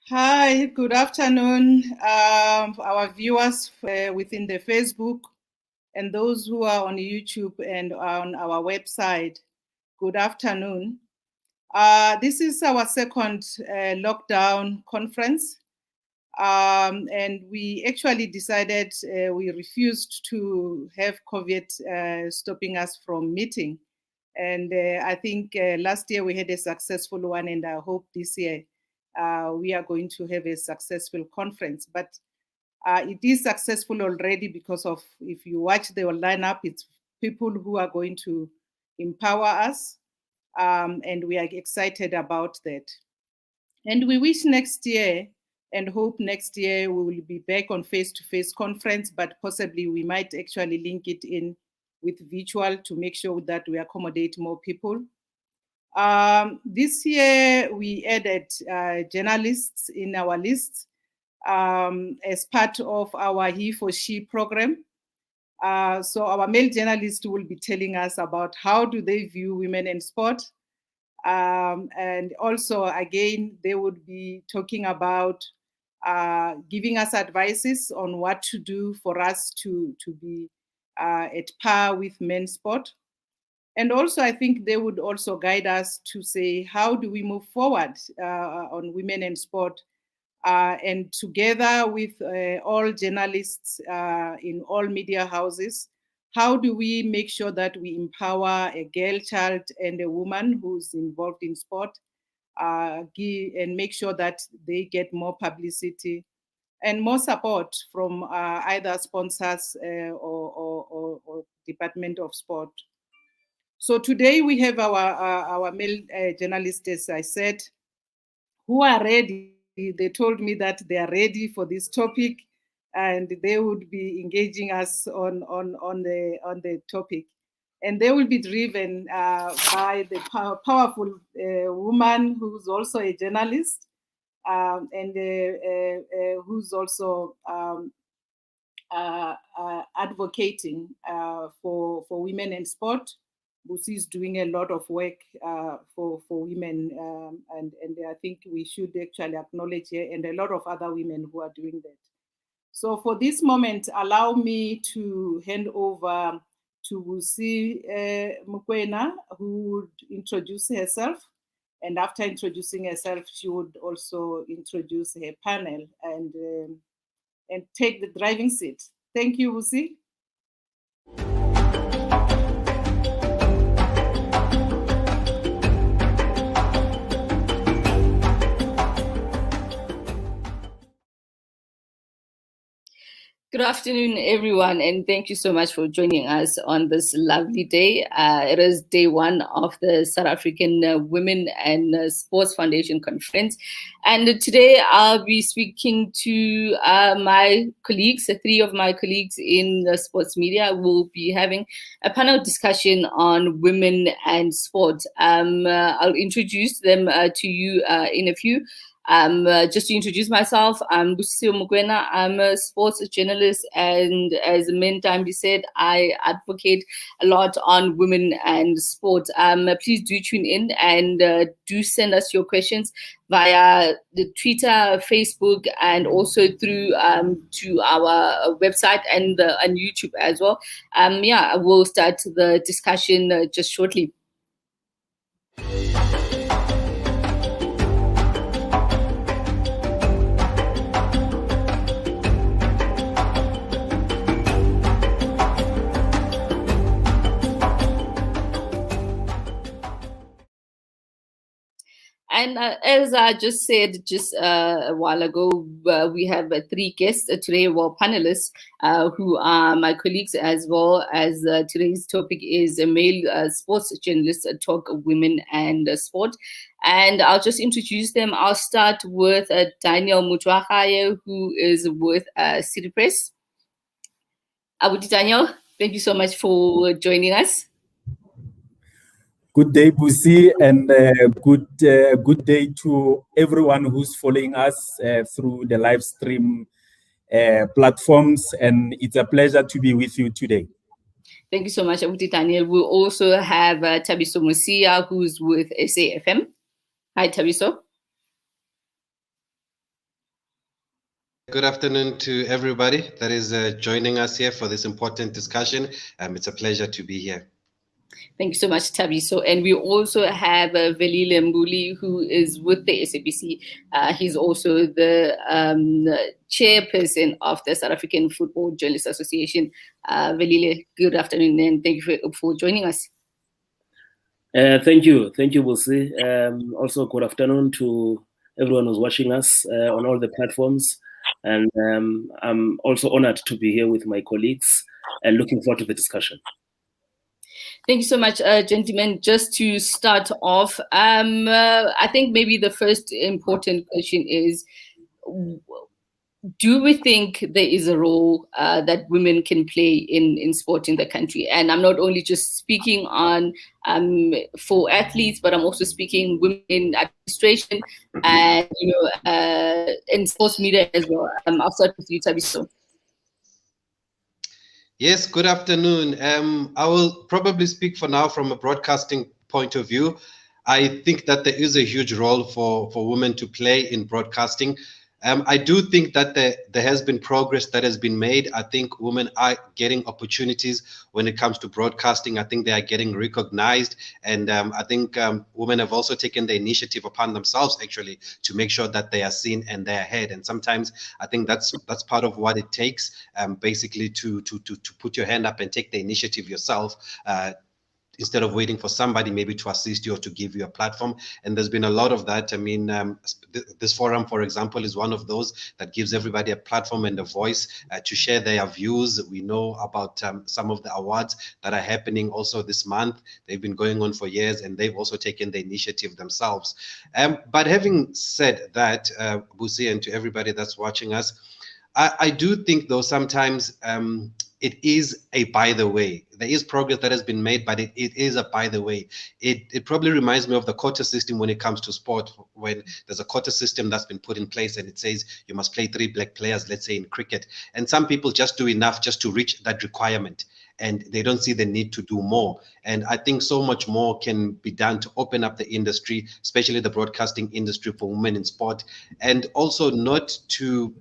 Hi, good afternoon, our viewers within the Facebook and those who are on YouTube and on our website. Good afternoon. This is our second lockdown conference, and we actually decided we refused to have COVID stopping us from meeting. And I think last year we had a successful one, and I hope this year we are going to have a successful conference. But it is successful already because of, if you watch the lineup, it's people who are going to empower us, and we are excited about that. And we wish next year and hope next year we will be back on face-to-face conference, but possibly we might actually link it in with virtual to make sure that we accommodate more people. This year we added journalists in our list as part of our He for She program. So our male journalists will be telling us about how do they view women in sport. And also, again, they would be talking about giving us advices on what to do for us to be at par with men's sport. And also, I think they would also guide us to say, how do we move forward on women and sport? And together with all journalists in all media houses, how do we make sure that we empower a girl child and a woman who's involved in sport and make sure that they get more publicity and more support from either sponsors or Department of Sport. So today we have our male journalists, as I said, who are ready. They told me that they are ready for this topic, and they would be engaging us on the topic. And they will be driven by the powerful woman who's also a journalist and who's also advocating for women in sport. Busi is doing a lot of work for women, and I think we should actually acknowledge here, and a lot of other women who are doing that. So for this moment, allow me to hand over to Busi Mukwena, who would introduce herself. And after introducing herself, she would also introduce her panel and take the driving seat. Thank you, Busi. Good afternoon, everyone, and thank you so much for joining us on this lovely day. It is day one of the South African Women and Sports Foundation Conference. And today I'll be speaking to my colleagues, three of my colleagues in the sports media. We'll be having a panel discussion on women and sport. I'll introduce them to you in a few. Just to introduce myself, I'm Busisiwe Mukwena. I'm a sports journalist, and as Mentambie said, I advocate a lot on women and sport. Please do tune in and do send us your questions via the Twitter, Facebook, and also through to our website and YouTube as well. We'll start the discussion just shortly. And as I just said just a while ago, we have three guests today, panelists who are my colleagues, as well as today's topic is a male sports journalist, talk women and sport. And I'll just introduce them. I'll start with Daniel Mutwakaye, who is with City Press. Abuti Daniel, thank you so much for joining us. Good day, Busi, and good day to everyone who's following us through the live stream platforms. And it's a pleasure to be with you today. Thank you so much, Abuti Daniel. We'll also have Thabiso Mosia, who's with SAFM. Hi, Thabiso. good afternoon to everybody that is joining us here for this important discussion. It's a pleasure to be here. Thank you so much, Thabiso. And we also have Velile Mbuli, who is with the SABC. He's also the chairperson of the South African Football Journalists Association. Velile, good afternoon, and thank you for joining us. Thank you, Busi. Also, good afternoon to everyone who's watching us on all the platforms. And I'm also honored to be here with my colleagues and looking forward to the discussion. Thank you so much, gentlemen. Just to start off, I think maybe the first important question is, do we think there is a role that women can play in sport in the country? And I'm not only just speaking on for athletes, but I'm also speaking women in administration and in sports media as well. I'll start with you, Thabiso. Yes, good afternoon. I will probably speak for now from a broadcasting point of view. I think that there is a huge role for women to play in broadcasting. I do think that there has been progress that has been made. I think women are getting opportunities when it comes to broadcasting. I think they are getting recognized. And I think women have also taken the initiative upon themselves, actually, to make sure that they are seen and they're ahead. And sometimes I think that's part of what it takes, basically, to put your hand up and take the initiative yourself. Instead of waiting for somebody maybe to assist you or to give you a platform. And there's been a lot of that. I mean, this forum, for example, is one of those that gives everybody a platform and a voice to share their views. We know about some of the awards that are happening also this month. They've been going on for years, and they've also taken the initiative themselves. But having said that, Busi, and to everybody that's watching us, I do think, though, sometimes it is a by the way. There is progress that has been made, but it is a by the way. It probably reminds me of the quota system when it comes to sport, when there's a quota system that's been put in place and it says you must play 3 black players, let's say in cricket. And some people just do enough just to reach that requirement, and they don't see the need to do more. And I think so much more can be done to open up the industry, especially the broadcasting industry for women in sport, and also not to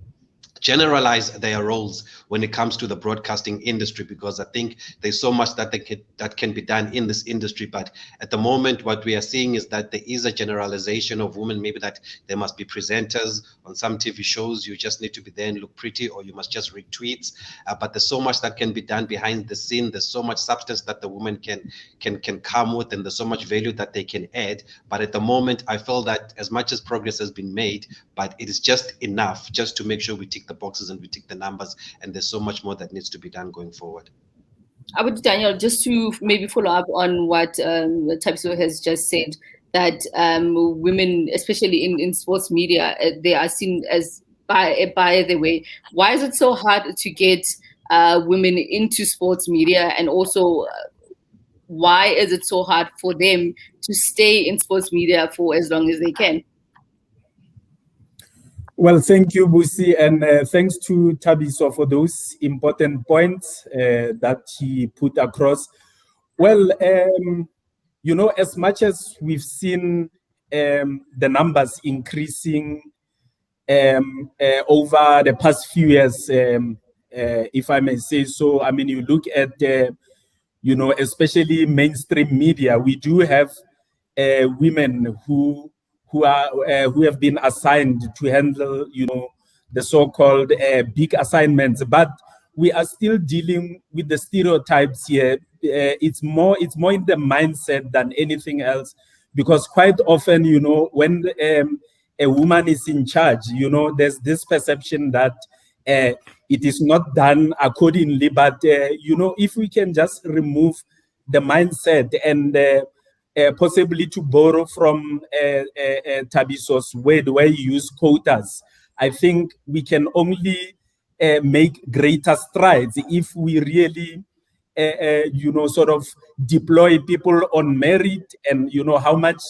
generalize their roles when it comes to the broadcasting industry, because I think there's so much that can be done in this industry. But at the moment, what we are seeing is that there is a generalization of women, maybe that there must be presenters on some TV shows. You just need to be there and look pretty, or you must just read tweets. But there's so much that can be done behind the scene. There's so much substance that the women can come with, and there's so much value that they can add. But at the moment, I feel that as much as progress has been made, but it is just enough just to make sure we tick the boxes and we tick the numbers, and there's so much more that needs to be done going forward. Daniel, just to maybe follow up on what Thabiso has just said, that women, especially in sports media, they are seen as by the way. Why is it so hard to get women into sports media, and also why is it so hard for them to stay in sports media for as long as they can? Well, thank you, Busi, and thanks to Thabiso for those important points that he put across. Well, as much as we've seen the numbers increasing over the past few years, if I may say so, I mean, you look at, especially mainstream media, we do have women who have been assigned to handle, the so-called big assignments, but we are still dealing with the stereotypes here. It's more in the mindset than anything else, because quite often, when a woman is in charge, there's this perception that it is not done accordingly. But if we can just remove the mindset and possibly to borrow from Thabiso's word where you use quotas, I think we can only make greater strides if we really, sort of deploy people on merit and, how much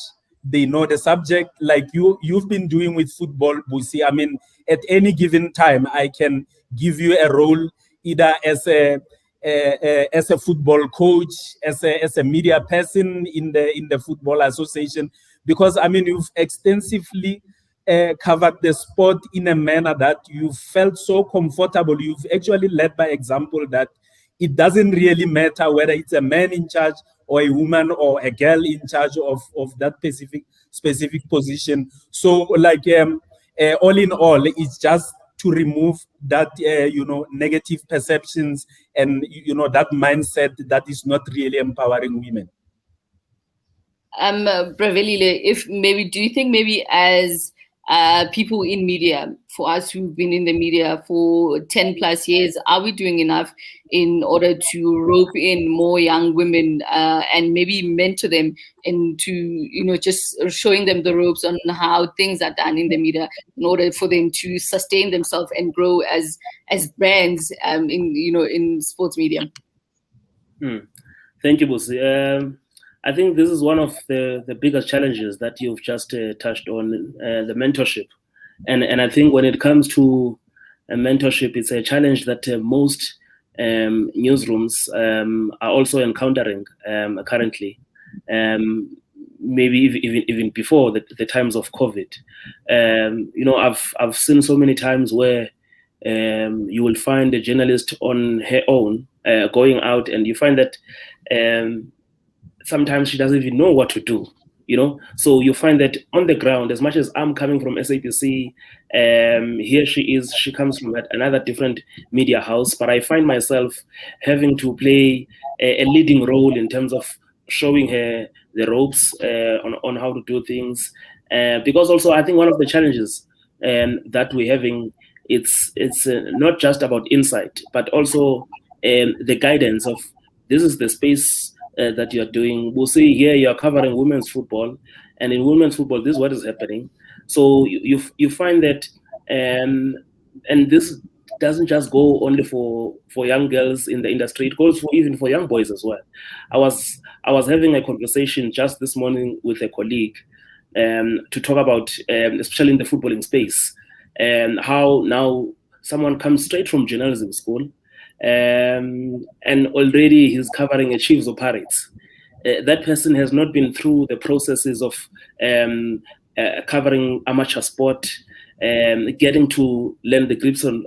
they know the subject, like you've been doing with football, Busi. I mean, at any given time, I can give you a role either as a football coach, as a media person in the football association, because I mean you've extensively covered the sport in a manner that you felt so comfortable. You've actually led by example that it doesn't really matter whether it's a man in charge or a woman or a girl in charge of that specific position. So like all in all, it's just to remove that negative perceptions and that mindset that is not really empowering women. Bravelile, if maybe, do you think maybe as people in media, for us who've been in the media for 10 plus years, are we doing enough in order to rope in more young women and maybe mentor them into, just showing them the ropes on how things are done in the media in order for them to sustain themselves and grow as brands in sports media? Thank you, Busi. I think this is one of the biggest challenges that you've just touched on, the mentorship. And I think when it comes to mentorship, it's a challenge that most newsrooms are also encountering currently, maybe even before the times of COVID. I've seen so many times where you will find a journalist on her own going out, and you find that sometimes she doesn't even know what to do, So you find that on the ground, as much as I'm coming from SAPC, here she comes from another different media house, but I find myself having to play a leading role in terms of showing her the ropes on how to do things. Because also I think one of the challenges that we're having, it's not just about insight, but also the guidance of this is the space that you're doing. We'll see here you're covering women's football, and in women's football, this is what is happening. So you find that, and this doesn't just go only for young girls in the industry; it goes even for young boys as well. I was having a conversation just this morning with a colleague to talk about, especially in the footballing space, how now someone comes straight from journalism school. And already he's covering a Chiefs or Pirates. That person has not been through the processes of covering amateur sport, getting to learn the grips on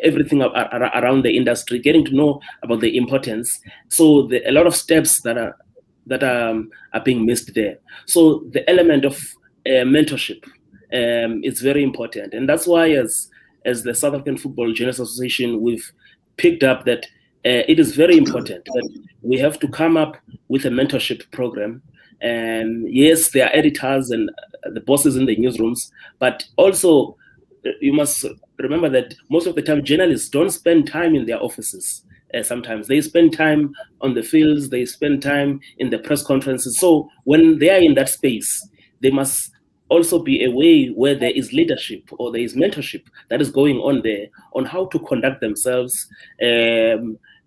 everything around the industry, getting to know about the importance. So a lot of steps that are being missed there. So the element of mentorship is very important, and that's why as the South African Football Journalists Association, we've picked up that it is very important that we have to come up with a mentorship program. And yes, there are editors and the bosses in the newsrooms, but also you must remember that most of the time journalists don't spend time in their offices. Sometimes they spend time on the fields, they spend time in the press conferences. So when they are in that space, they must also be a way where there is leadership or there is mentorship that is going on there on how to conduct themselves,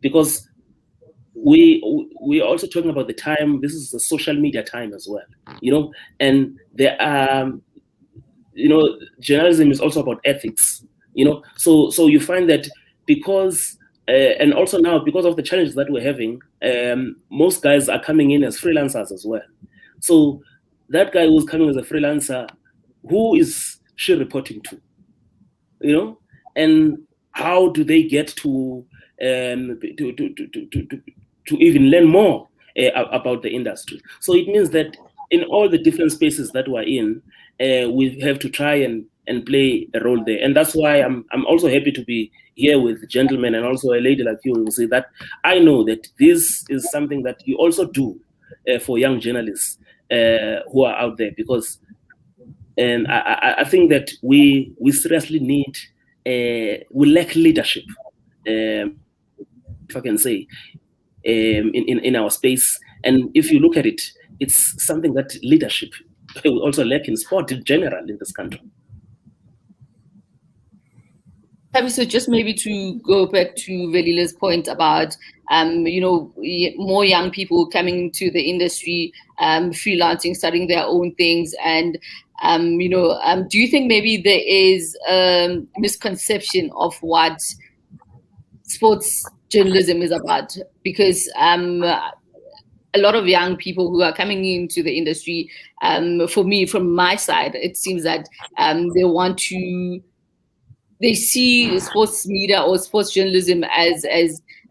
because we are also talking about the time. This is the social media time as well, and there are, journalism is also about ethics, so you find that because and also now because of the challenges that we're having, most guys are coming in as freelancers as well. So that guy who's coming as a freelancer, who is she reporting to? And how do they get to even learn more about the industry? So it means that in all the different spaces that we're in, we have to try and play a role there. And that's why I'm also happy to be here with gentlemen and also a lady like you, who say that I know that this is something that you also do for young journalists who are out there, because I think that we seriously need, we lack leadership, if I can say, in our space. And if you look at it, it's something that leadership we also lack in sport in general in this country. So just maybe to go back to Velile's point about, more young people coming to the industry, freelancing, starting their own things. And, do you think maybe there is a misconception of what sports journalism is about? Because a lot of young people who are coming into the industry, for me, from my side, it seems that they see sports media or sports journalism as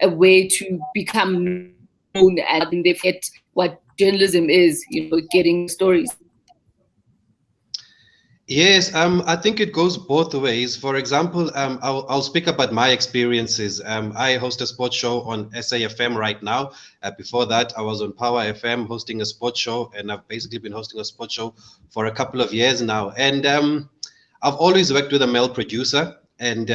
a way to become known, and they forget what journalism is, getting stories. Yes, I think it goes both ways. For example, I'll speak about my experiences. I host a sports show on SAFM right now. Before that, I was on Power FM hosting a sports show, and I've basically been hosting a sports show for a couple of years now. And I've always worked with a male producer, and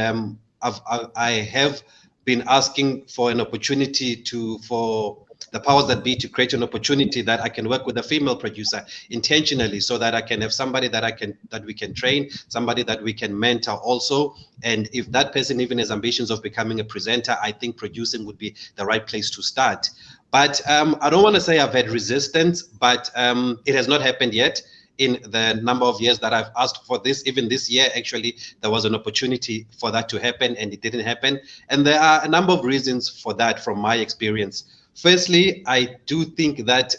I have been asking for an opportunity for the powers that be to create an opportunity that I can work with a female producer intentionally, so that I can have somebody that we can train, somebody that we can mentor also. And if that person even has ambitions of becoming a presenter, I think producing would be the right place to start. But I don't want to say I've had resistance, but it has not happened yet. In the number of years that I've asked for this, even this year, actually, there was an opportunity for that to happen, and it didn't happen. And there are a number of reasons for that from my experience. Firstly, I do think that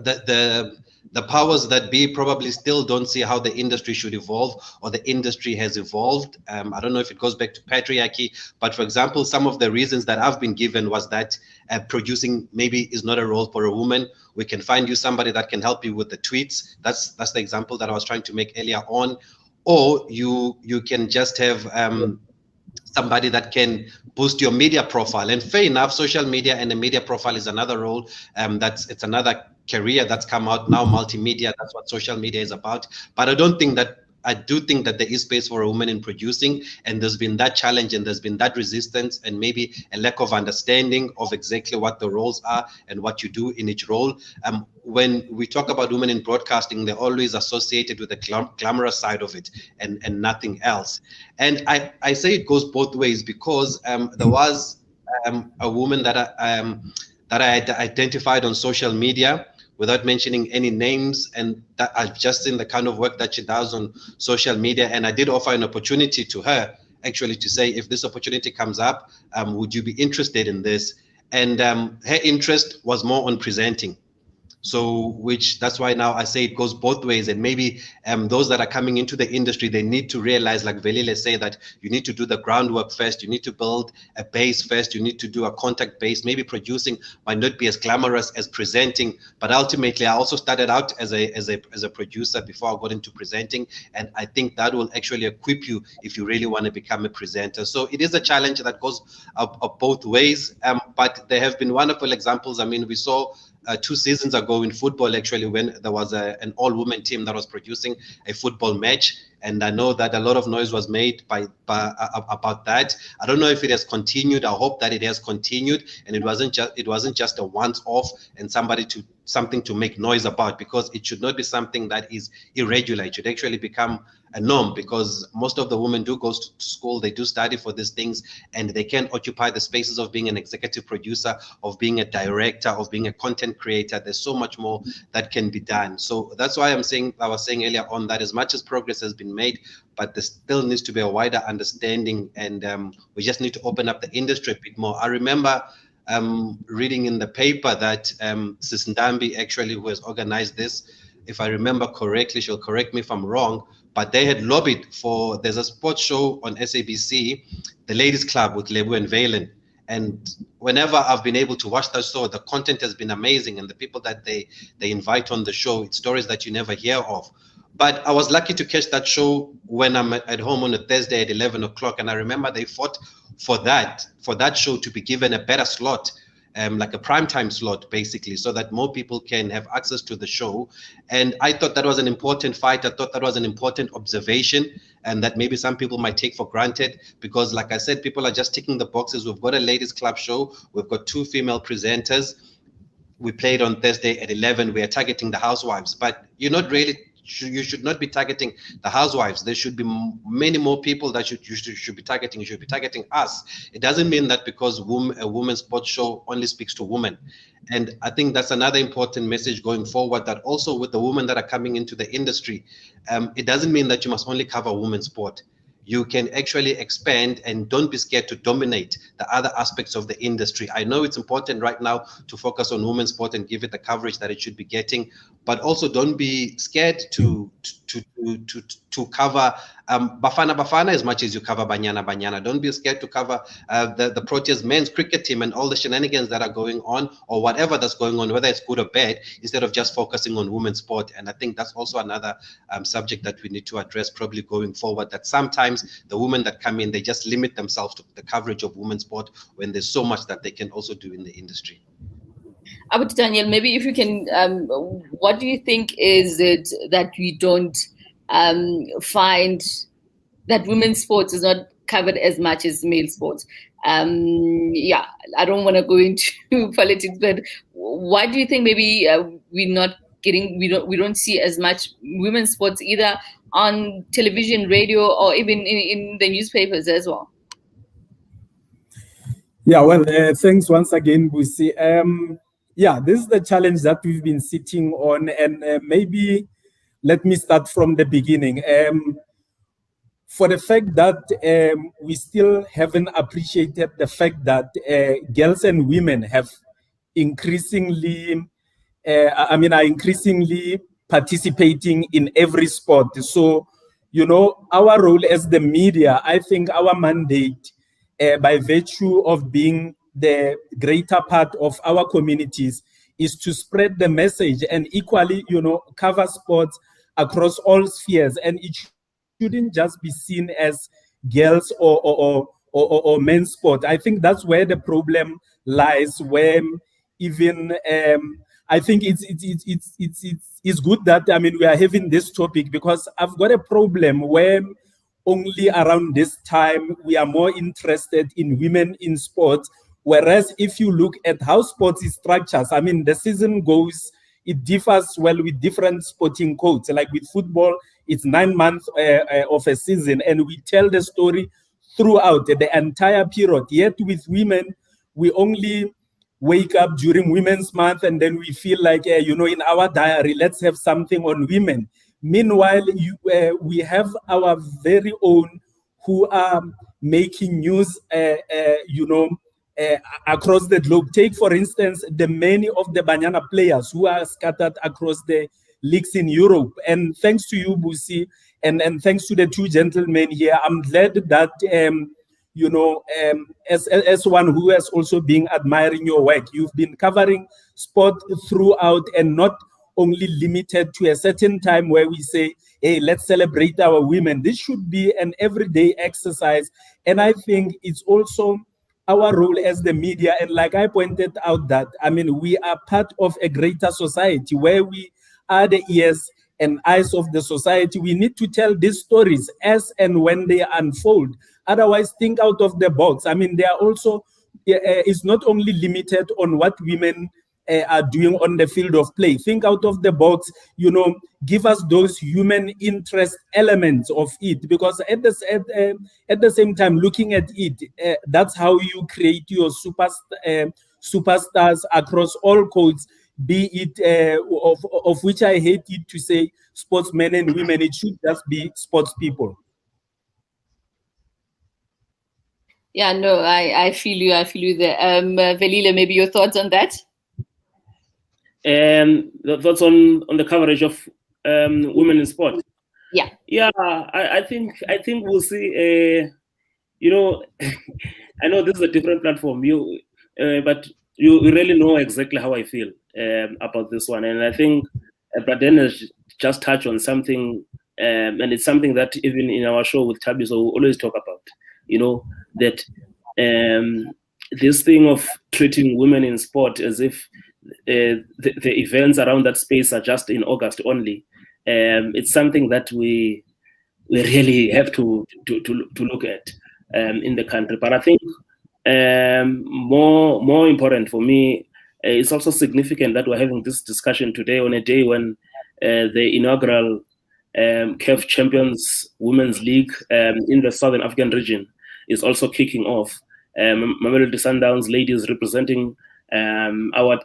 the powers that be probably still don't see how the industry should evolve, or the industry has evolved. I don't know if it goes back to patriarchy, but for example, some of the reasons that I've been given was that producing maybe is not a role for a woman. We can find you somebody that can help you with the tweets. That's the example that I was trying to make earlier on. Or you can just have somebody that can boost your media profile. And fair enough, social media and a media profile is another role. It's another career that's come out now, multimedia. That's what social media is about. But I do think that there is space for a woman in producing, and there's been that challenge, and there's been that resistance, and maybe a lack of understanding of exactly what the roles are and what you do in each role. When we talk about women in broadcasting, they're always associated with the glamorous side of it and nothing else. And I say it goes both ways, because there was a woman that I had identified on social media, without mentioning any names, and that I've just seen the kind of work that she does on social media. And I did offer an opportunity to her, actually, to say, if this opportunity comes up, would you be interested in this? And her interest was more on presenting. So, that's why now I say it goes both ways. And maybe those that are coming into the industry, they need to realize, like Velile say, that you need to do the groundwork first. You need to build a base first. You need to do a contact base. Maybe producing might not be as glamorous as presenting, but ultimately I also started out as a producer before I got into presenting. And I think that will actually equip you if you really want to become a presenter. So it is a challenge that goes up both ways. But there have been wonderful examples. I mean, we saw 2 seasons ago in football, actually, when there was an all-woman team that was producing a football match. And I know that a lot of noise was made about that. I don't know if it has continued. I hope that it has continued, and it wasn't just a once-off and something to make noise about, because it should not be something that is irregular. It should actually become a norm, because most of the women do go to school, they do study for these things, and they can occupy the spaces of being an executive producer, of being a director, of being a content creator. There's so much more that can be done. So that's why I was saying earlier on that as much as progress has been made, but there still needs to be a wider understanding, and we just need to open up the industry a bit more. I remember reading in the paper that Sis Ndambi, actually, who has organized this, if I remember correctly, she'll correct me if I'm wrong, but they had lobbied for, there's a sports show on SABC, the Ladies Club with Lebu and Valen. And whenever I've been able to watch that show, the content has been amazing, and the people that they invite on the show, it's stories that you never hear of. But I was lucky to catch that show when I'm at home on a Thursday at 11 o'clock. And I remember they fought for that show to be given a better slot, like a primetime slot, basically, so that more people can have access to the show. And I thought that was an important fight. I thought that was an important observation, and that maybe some people might take for granted, because like I said, people are just ticking the boxes. We've got a ladies club show. We've got 2 female presenters. We played on Thursday at 11. We are targeting the housewives, but you're not really, you should not be targeting the housewives. There should be many more people that you should be targeting. You should be targeting us. It doesn't mean that because a women's sports show only speaks to women. And I think that's another important message going forward, that also with the women that are coming into the industry, it doesn't mean that you must only cover women's sport. you can actually expand and don't be scared to dominate the other aspects of the industry. I know it's important right now to focus on women's sport and give it the coverage that it should be getting, but also don't be scared to cover Bafana as much as you cover Banyana. Don't be scared to cover the Proteas men's cricket team and all the shenanigans that are going on, or whatever that's going on, whether it's good or bad, instead of just focusing on women's sport. And I think that's also another subject that we need to address probably going forward, that sometimes the women that come in, they just limit themselves to the coverage of women's sport when there's so much that they can also do in the industry. Daniel, maybe if you can, what do you think is it that we don't find that women's sports is not covered as much as male sports? Yeah, I don't want to go into politics, but why do you think maybe we're not getting, we don't see as much women's sports either on television, radio, or even in the newspapers as well? Yeah, well, thanks once again, Busi. Yeah, this is the challenge that we've been sitting on, and maybe let me start from the beginning. For the fact that we still haven't appreciated the fact that girls and women have increasingly, are increasingly participating in every sport. So, you know, our role as the media, I think our mandate, by virtue of being the greater part of our communities, is to spread the message and equally, you know, cover sports across all spheres. And it shouldn't just be seen as girls or men's sport. I think that's where the problem lies, where even I think it's good that, I mean, we are having this topic, because I've got a problem where only around this time we are more interested in women in sports, whereas if you look at how sports is structured, I mean, the season goes, it differs well with different sporting codes. Like with football, it's 9 months of a season, and we tell the story throughout the entire period. Yet with women, we only wake up during Women's Month, and then we feel like, you know, in our diary, let's have something on women. Meanwhile, we have our very own who are making news, you know, across the globe. Take, for instance, the many of the Banyana players who are scattered across the leagues in Europe. And thanks to you, Busi, and thanks to the two gentlemen here, I'm glad that, you know, as one who has also been admiring your work, you've been covering sport throughout and not only limited to a certain time where we say, hey, let's celebrate our women. This should be an everyday exercise. And I think it's also our role as the media. And like I pointed out that, I mean, we are part of a greater society where we are the ears and eyes of the society. We need to tell these stories as and when they unfold. Otherwise, think out of the box. I mean, they are also, it's not only limited on what women are doing on the field of play. Think out of the box, you know, give us those human interest elements of it, because at the same time, looking at it, that's how you create your superstars across all codes, be it of which I hate it to say sportsmen and women. It should just be sports people. Yeah, no, I feel you there. Velile, maybe your thoughts on that? The thoughts on the coverage of women in sport. Yeah, I think we'll see. You know, I know this is a different platform, but you really know exactly how I feel about this one, and I think Braden has just touched on something, and it's something that even in our show with Tabiso we always talk about. You know, that this thing of treating women in sport as if the events around that space are just in August only. It's something that we really have to look at in the country. But I think more important for me, it's also significant that we're having this discussion today on a day when the inaugural CAF Champions Women's League in the Southern African region is also kicking off. Mamelodi Sundowns ladies representing our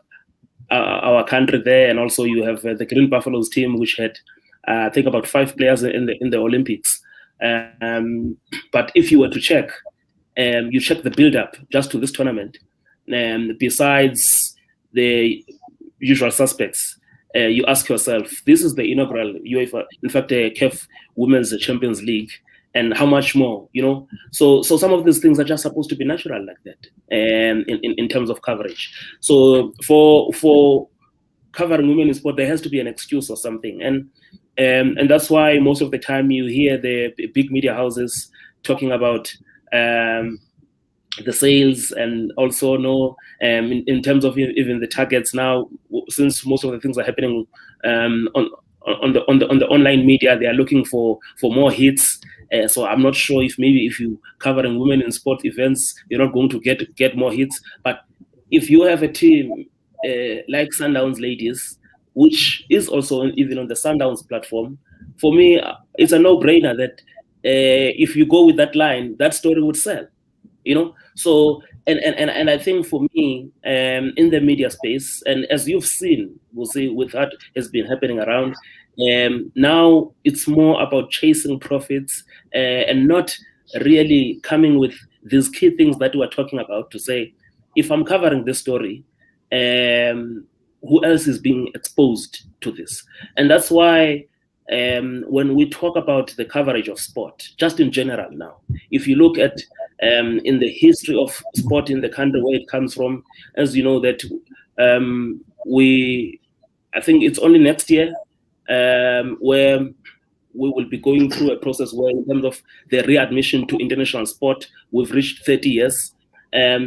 country there, and also you have the Green Buffaloes team, which had I think about 5 players in the Olympics. But if you were to check, you check the build-up just to this tournament, besides the usual suspects, you ask yourself, this is the inaugural UEFA, in fact, the CAF Women's Champions League, and how much more, you know? So some of these things are just supposed to be natural like that, in terms of coverage. So for covering women in sport, there has to be an excuse or something, and that's why most of the time you hear the big media houses talking about the sales, and also in terms of even the targets now, since most of the things are happening on the online media, they are looking for more hits. So I'm not sure if maybe if you covering women in sport events, you're not going to get more hits. But if you have a team like Sundowns Ladies, which is also even on the Sundowns platform, for me, it's a no-brainer that if you go with that line, that story would sell. You know, so and I think for me, in the media space, and as you've seen, we'll see with what has been happening around, now it's more about chasing profits and not really coming with these key things that we're talking about to say, if I'm covering this story, who else is being exposed to this? And that's why when we talk about the coverage of sport, just in general now, if you look at in the history of sport in the country, where it comes from, as you know, that I think it's only next year where we will be going through a process where, in terms of the readmission to international sport, we've reached 30 years.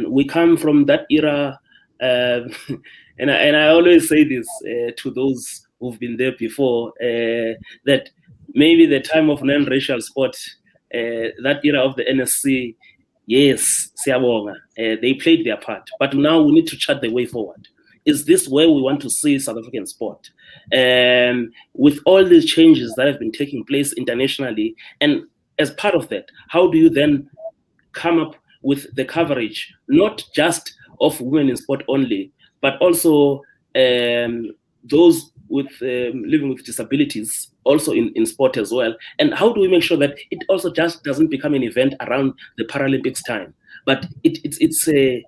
We come from that era, and I always say this to those who've been there before, that maybe the time of non-racial sport, that era of the NSC, yes, siyabonga, they played their part, but now we need to chart the way forward. Is this where we want to see South African sport? With all these changes that have been taking place internationally, and as part of that, how do you then come up with the coverage, not just of women in sport only, but also those with living with disabilities also in sport as well? And how do we make sure that it also just doesn't become an event around the Paralympics time, but it's a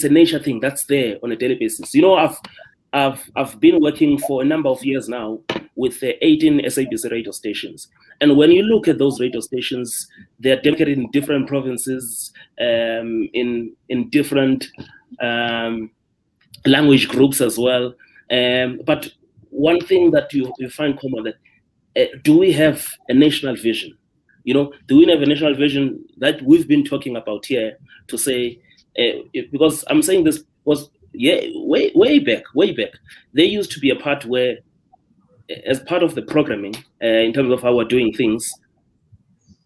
nature thing that's there on a daily basis? You know, I've been working for a number of years now with 18 SABC radio stations, and when you look at those radio stations, they are dedicated in different provinces, in different language groups as well. But one thing that you find common, that do we have a national vision? You know, do we have a national vision that we've been talking about here to say, because I'm saying this was way back, there used to be a part where, as part of the programming, in terms of how we're doing things,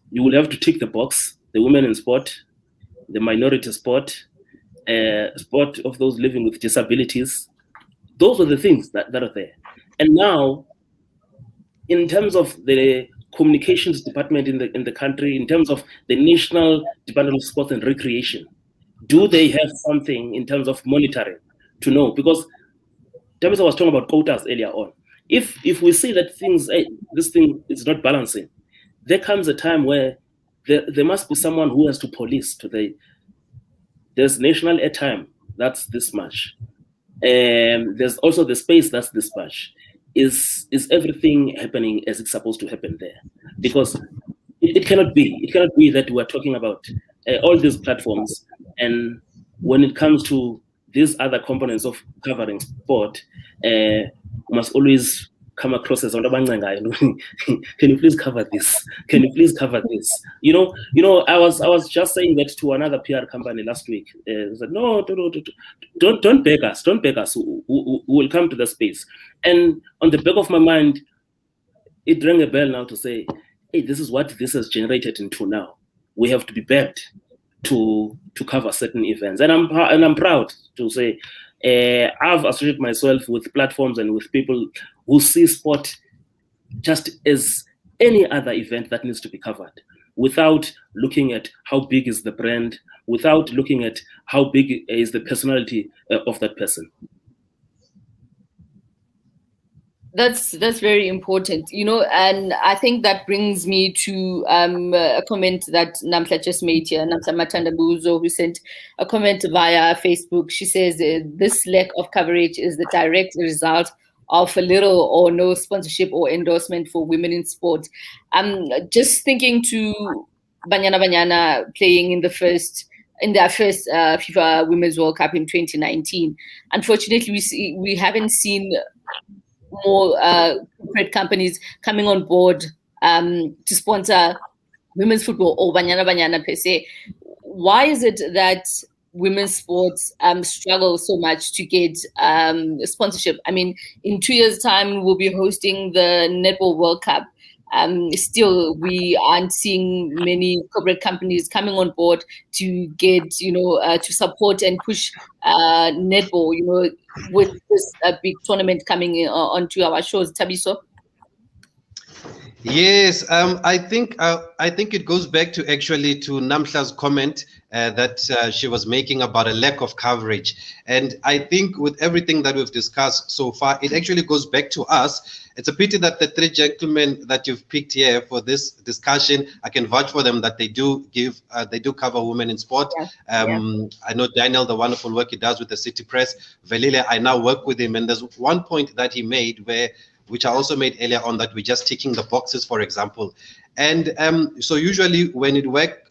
you will have to tick the box: the women in sport, the minority sport, sport of those living with disabilities. Those are the things that are there. And now, in terms of the communications department in the country, in terms of the National Department of Sport and Recreation, do they have something in terms of monitoring to know? Because Temisa was talking about quotas earlier on. If we see that this thing is not balancing, there comes a time where there must be someone who has to police there's national airtime, that's this much. There's also the space, that's this much. Is everything happening as it's supposed to happen there? Because it cannot be that we're talking about all these platforms, and when it comes to these other components of covering sport, we must always come across as can you please cover this? Can you please cover this? You know, I was just saying that to another PR company last week. They said, no, don't beg us. We will come to the space. And on the back of my mind, it rang a bell now to say, hey, this is what this has generated into now. We have to be begged to cover certain events, and I'm proud to say I've associated myself with platforms and with people who see sport just as any other event that needs to be covered, without looking at how big is the brand, without looking at how big is the personality of that person. That's very important, and I think that brings me to a comment that Namhla just made here, Namhla Matandabuzo, who sent a comment via Facebook. She says this lack of coverage is the direct result of a little or no sponsorship or endorsement for women in sport. Just thinking to Banyana Banyana playing in their first FIFA Women's World Cup in 2019. Unfortunately, we haven't seen more corporate companies coming on board to sponsor women's football or Banyana Banyana per se. Why is it that women's sports struggle so much to get sponsorship? I mean, in 2 years' time, we'll be hosting the Netball World Cup. Still, we aren't seeing many corporate companies coming on board to get, to support and push netball, with this big tournament coming onto our shores. Tabiso? Yes, I think it goes back to Namhla's comment that she was making about a lack of coverage, and I think with everything that we've discussed so far, it actually goes back to us. It's a pity that the three gentlemen that you've picked here for this discussion, I can vouch for them that they do cover women in sport. I know Daniel, the wonderful work he does with the City Press. Velile, I now work with him, and there's one point that he made which I also made earlier on, that we're just ticking the boxes, for example. And so usually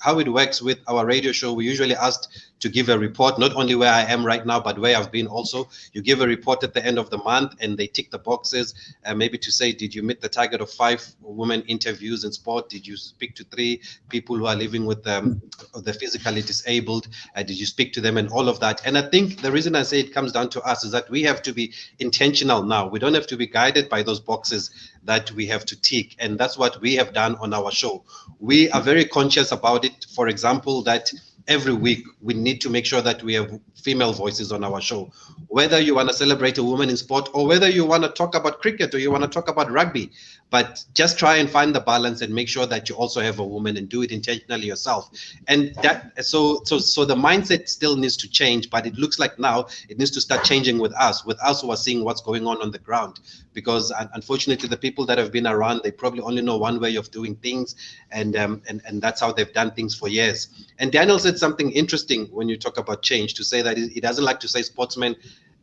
how it works with our radio show, we usually asked to give a report, not only where I am right now, but where I've been also. You give a report at the end of the month and they tick the boxes, maybe to say, did you meet the target of 5 women interviews in sport? Did you speak to 3 people who are living with the physically disabled? Did you speak to them, and all of that? And I think the reason I say it comes down to us is that we have to be intentional now. We don't have to be guided by those boxes that we have to tick. And that's what we have done on our show. We are very conscious about it. For example, that every week we need to make sure that we have female voices on our show. Whether you want to celebrate a woman in sport, or whether you want to talk about cricket, or you want to talk about rugby, but just try and find the balance and make sure that you also have a woman, and do it intentionally yourself. And that so the mindset still needs to change, but it looks like now it needs to start changing with us who are seeing what's going on the ground. Because unfortunately, the people that have been around, they probably only know one way of doing things, and that's how they've done things for years. And Daniel said something interesting when you talk about change, to say that he doesn't like to say sportsman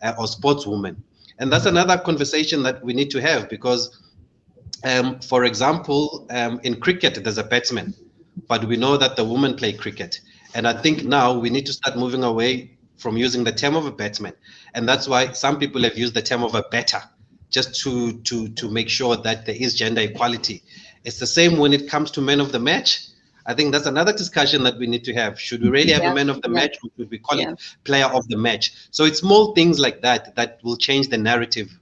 or sportswoman. And that's another conversation that we need to have, because for example, in cricket, there's a batsman, but we know that the women play cricket. And I think now we need to start moving away from using the term of a batsman. And that's why some people have used the term of a batter, just to make sure that there is gender equality. It's the same when it comes to men of the match. I think that's another discussion that we need to have. Should we really have a man of the match, or should we call it player of the match? So it's small things like that that will change the narrative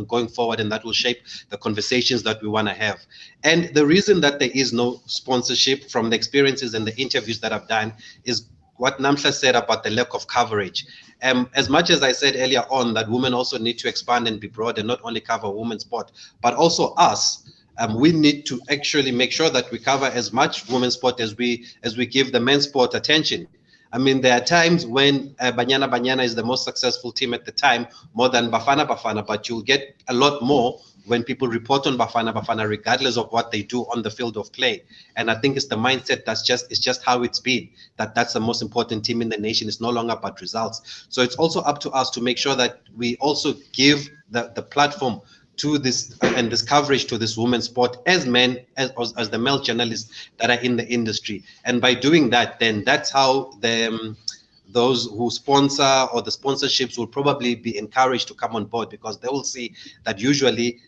going forward, and that will shape the conversations that we want to have. And the reason that there is no sponsorship, from the experiences and the interviews that I've done, is what Namhla said about the lack of coverage. As much as I said earlier on that women also need to expand and be broad and not only cover women's sport, but also us. We need to actually make sure that we cover as much women's sport as we give the men's sport attention. I mean, there are times when Banyana Banyana is the most successful team at the time, more than Bafana Bafana, but you'll get a lot more when people report on Bafana Bafana, regardless of what they do on the field of play. And I think it's the mindset it's just how it's been, that's the most important team in the nation. It's no longer about results. So it's also up to us to make sure that we also give the platform to this and this coverage to this women's sport as men, as the male journalists that are in the industry. And by doing that, then that's how those who sponsor, or the sponsorships, will probably be encouraged to come on board, because they will see that usually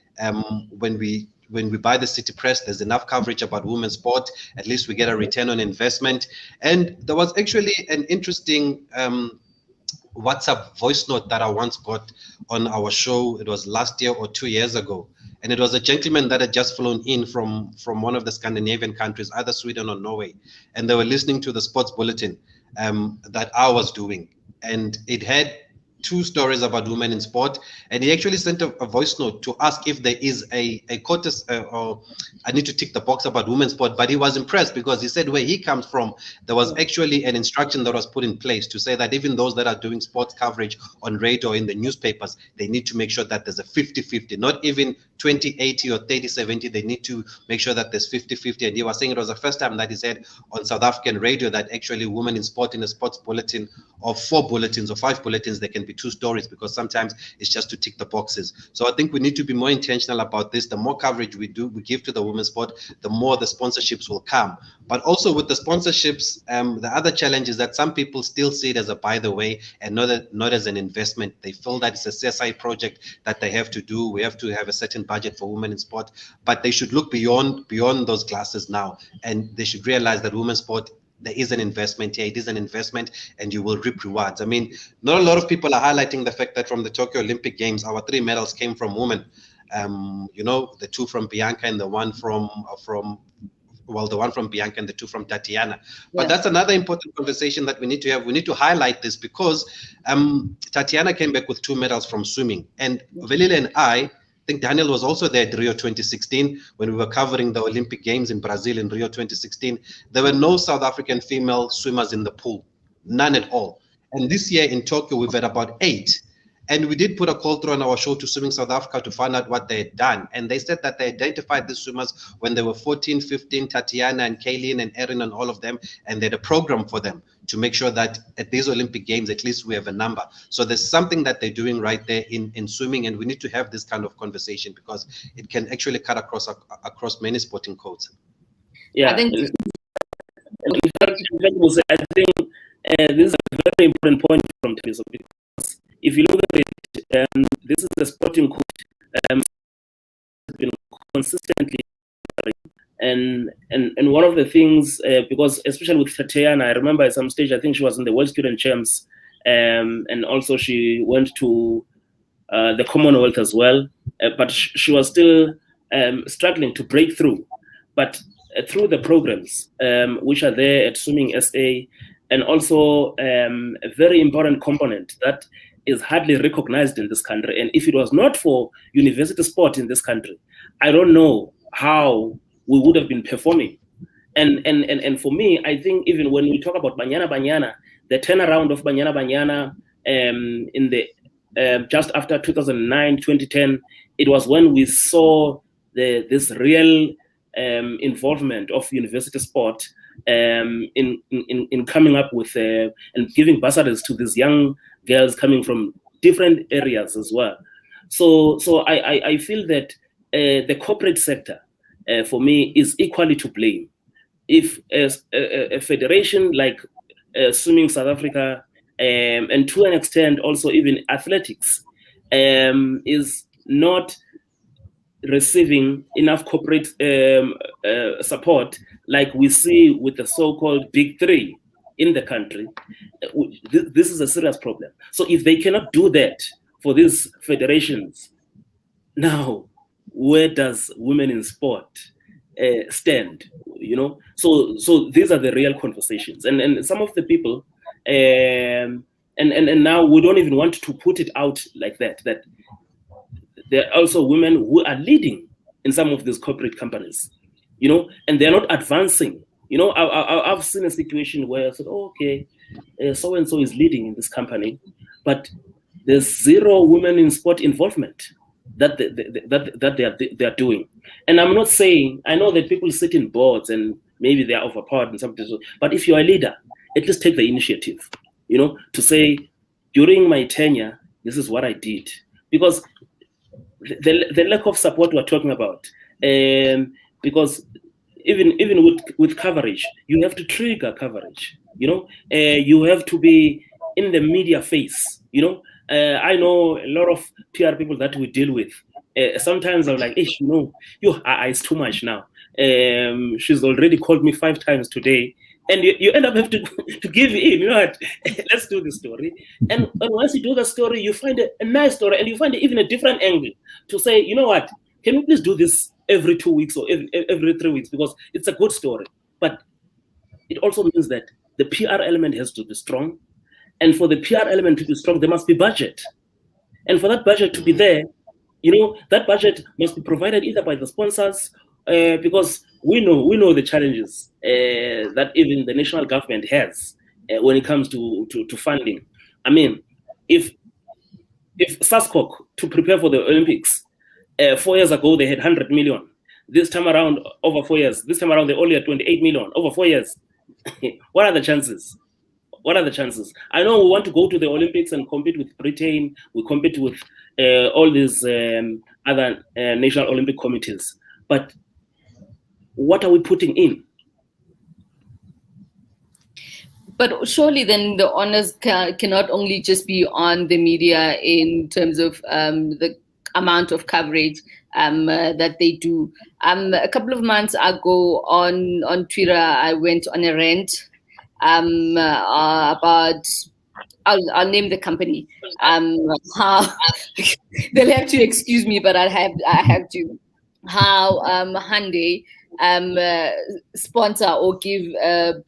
when we buy the City Press, there's enough coverage about women's sport. At least we get a return on investment. And there was actually an interesting WhatsApp voice note that I once got on our show. It was last year or 2 years ago. And it was a gentleman that had just flown in from one of the Scandinavian countries, either Sweden or Norway. And they were listening to the sports bulletin that I was doing. And it had 2 stories about women in sport, and he actually sent a voice note to ask if there is a quotas or I need to tick the box about women's sport. But he was impressed because he said where he comes from, there was actually an instruction that was put in place to say that even those that are doing sports coverage on radio, in the newspapers, they need to make sure that there's a 50-50, not even 20-80 or 30-70. They need to make sure that there's 50-50. And he was saying it was the first time that he said on South African radio that actually women in sport, in a sports bulletin of 4 bulletins or 5 bulletins, there can be 2 stories, because sometimes it's just to tick the boxes. So I think we need to be more intentional about this. The more coverage we give to the women's sport, the more the sponsorships will come. But also with the sponsorships, the other challenge is that some people still see it as a by the way and not as an investment. They feel that it's a CSI project that they have to do. We have to have a certain budget for women in sport, but they should look beyond those glasses now, and they should realize that women's sport, there is an investment here. It is an investment, and you will reap rewards. I mean, not a lot of people are highlighting the fact that from the Tokyo Olympic Games, our 3 medals came from women. You know, the 2 from Bianca and the one from the one from Bianca and the 2 from Tatiana. But that's another important conversation that we need to have. We need to highlight this because Tatiana came back with 2 medals from swimming, and Velile and I think Daniel was also there at Rio 2016 when we were covering the Olympic Games in Brazil in Rio 2016. There were no South African female swimmers in the pool, none at all. And this year in Tokyo, we've had about 8. And we did put a call through on our show to Swimming South Africa to find out what they had done. And they said that they identified these swimmers when they were 14, 15, Tatiana and Kaylin and Erin and all of them. And they had a program for them to make sure that at these Olympic Games, at least we have a number. So there's something that they're doing right there in swimming. And we need to have this kind of conversation because it can actually cut across many sporting codes. Yeah, I think in fact, I think this is a very important point from Teresa, because if you look at it, this is a sporting code been consistently, and one of the things, because especially with Tatiana, I remember at some stage, I think she was in the World Student Champs, and also she went to the Commonwealth as well, but she was still struggling to break through. But through the programs which are there at Swimming SA, and also a very important component that is hardly recognized in this country. And if it was not for university sport in this country, I don't know how we would have been performing. And for me, I think even when we talk about Banyana Banyana, the turnaround of Banyana Banyana in the just after 2009, 2010, it was when we saw this real involvement of university sport in coming up with and giving bursaries to these young girls coming from different areas as well. So I feel that the corporate sector, for me, is equally to blame. If a federation like Swimming South Africa, and to an extent also even athletics, is not receiving enough corporate support like we see with the so-called big 3 in the country, this is a serious problem. So if they cannot do that for these federations, now where does women in sport stand? You know, so these are the real conversations, and some of the people, and now we don't even want to put it out like that there are also women who are leading in some of these corporate companies, you know, and they're not advancing. You know, I've seen a situation where I said, oh, okay, so-and-so is leading in this company, but there's 0 women in sport involvement that they are doing. And I'm not saying, I know that people sit in boards and maybe they are overpowered in some places, but if you're a leader, at least take the initiative, you know, to say, during my tenure, this is what I did. Because the lack of support we're talking about, because even with coverage, you have to trigger coverage, you know, you have to be in the media face, you know. I know a lot of PR people that we deal with. Sometimes I'm like, you know, it's too much now. She's already called me 5 times today. And you end up having to give in, you know what, let's do the story. And once you do the story, you find a nice story, and you find even a different angle to say, you know what, can we please do this every 2 weeks or every 3 weeks, because it's a good story. But it also means that the PR element has to be strong, And for the PR element to be strong, there must be budget. And for that budget to be there, that budget must be provided either by the sponsors, because we know the challenges that even the national government has when it comes to funding. I mean, if SASCOC, to prepare for the Olympics, 4 years ago they had 100 million. This time around, over 4 years, this time around they only had 28 million over 4 years. What are the chances? What are the chances? I know we want to go to the Olympics and compete with Britain. We compete with all these other national Olympic committees. But what are we putting in? But surely then the honors cannot only just be on the media in terms of the amount of coverage that they do. A couple of months ago on Twitter, I went on a rant about, I'll name the company. How they'll have to excuse me, but I have to. How Hyundai sponsor or give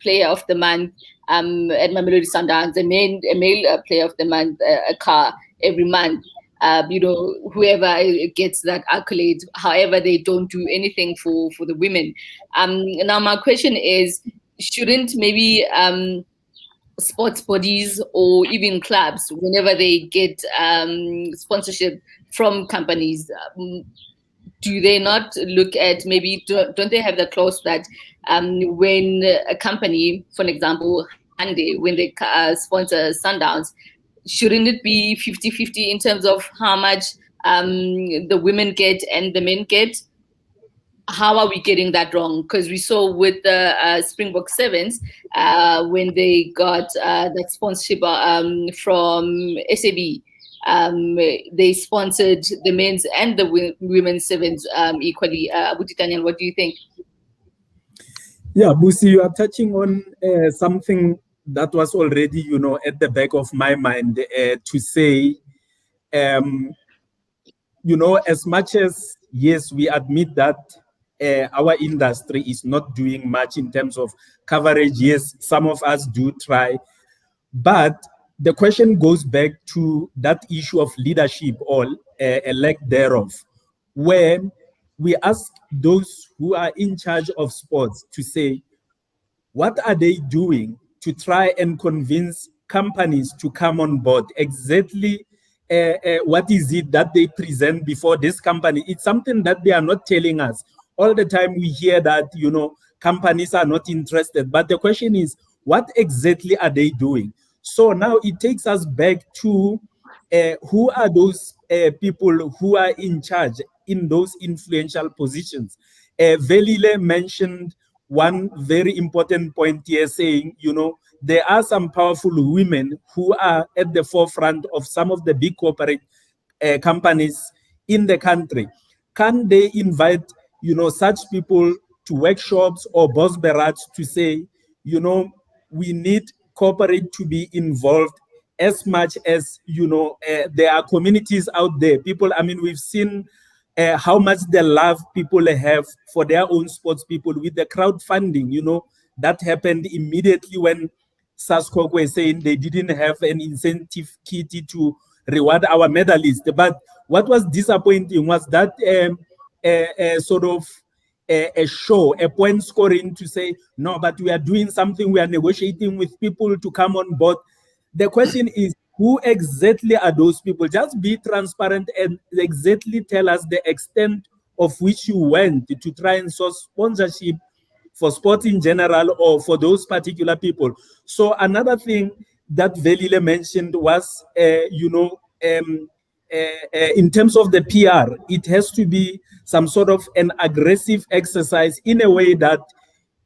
player of the month at Mamelodi Sundowns, a male player of the month, a car every month. Whoever gets that accolade, however, they don't do anything for the women. Now my question is, shouldn't maybe sports bodies or even clubs, whenever they get sponsorship from companies, do they not look at maybe, don't they have the clause that when a company, for example, Hyundai, when they sponsor Sundowns, shouldn't it be 50-50 in terms of how much the women get and the men get? How are we getting that wrong? Because we saw with the Springbok Sevens, when they got that sponsorship from SAB, they sponsored the men's and the women's sevens equally. Abuti Daniel, what do you think? Yeah, Busi, you are touching on something that was already, at the back of my mind to say, as much as, yes, we admit that our industry is not doing much in terms of coverage. Yes, some of us do try, but the question goes back to that issue of leadership or a lack thereof, where we ask those who are in charge of sports to say, what are they doing to try and convince companies to come on board? Exactly what is it that they present before this company? It's something that they are not telling us. All the time we hear that, companies are not interested. But the question is, what exactly are they doing? So now it takes us back to who are those people who are in charge in those influential positions. Velile mentioned one very important point here, saying, there are some powerful women who are at the forefront of some of the big corporate companies in the country. Can they invite, such people to workshops or boss barracks to say, we need corporate to be involved as much as, there are communities out there. People, we've seen how much the love people have for their own sports people with the crowdfunding, that happened immediately when SASCOC were saying they didn't have an incentive kitty to reward our medalists. But what was disappointing was that sort of a show, a point scoring to say, no, but we are doing something, we are negotiating with people to come on board. The question is, who exactly are those people? Just be transparent and exactly tell us the extent of which you went to try and source sponsorship for sport in general or for those particular people. So another thing that Velile mentioned was, in terms of the PR, it has to be some sort of an aggressive exercise in a way that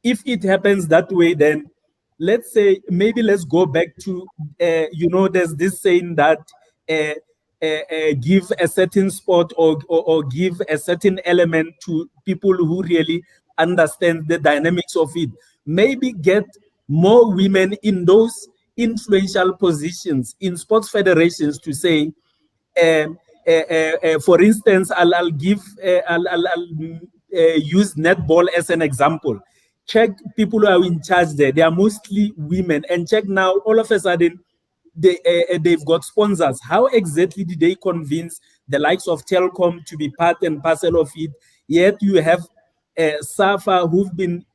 if it happens that way, then let's say, maybe let's go back to, there's this saying that give a certain sport or give a certain element to people who really understand the dynamics of it. Maybe get more women in those influential positions in sports federations to say, for instance, I'll use netball as an example. Check people who are in charge there. They are mostly women. And check now, all of a sudden, they've got sponsors. How exactly did they convince the likes of Telkom to be part and parcel of it? Yet you have SAFA, who've been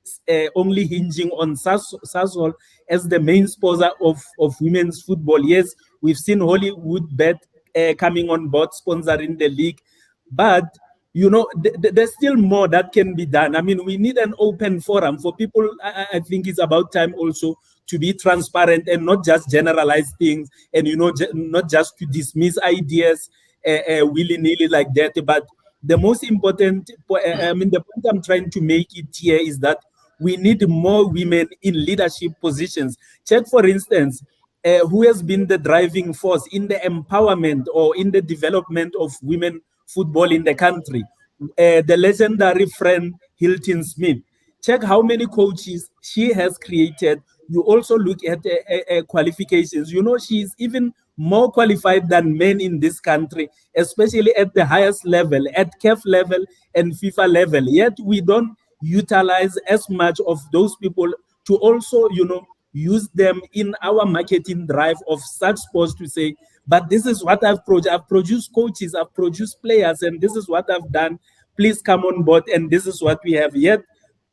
only hinging on Sasol as the main sponsor of women's football. Yes, we've seen Hollywood Bet coming on board sponsoring the league, but you know, there's still more that can be done. I mean, we need an open forum for people. I think it's about time also to be transparent and not just generalize things, and you know, not just to dismiss ideas willy-nilly like that. But the most important, I mean, the point I'm trying to make it here is that we need more women in leadership positions. Check, for instance, who has been the driving force in the empowerment or in the development of women football in the country. The legendary friend Hilton Smith. Check how many coaches she has created. You also look at qualifications. You know, she's even more qualified than men in this country, especially at the highest level, at CAF level and FIFA level. Yet we don't utilize as much of those people to also, you know, use them in our marketing drive of such sports to say, but this is what I've produced. I've produced coaches, I've produced players, and this is what I've done. Please come on board, and this is what we have. Yet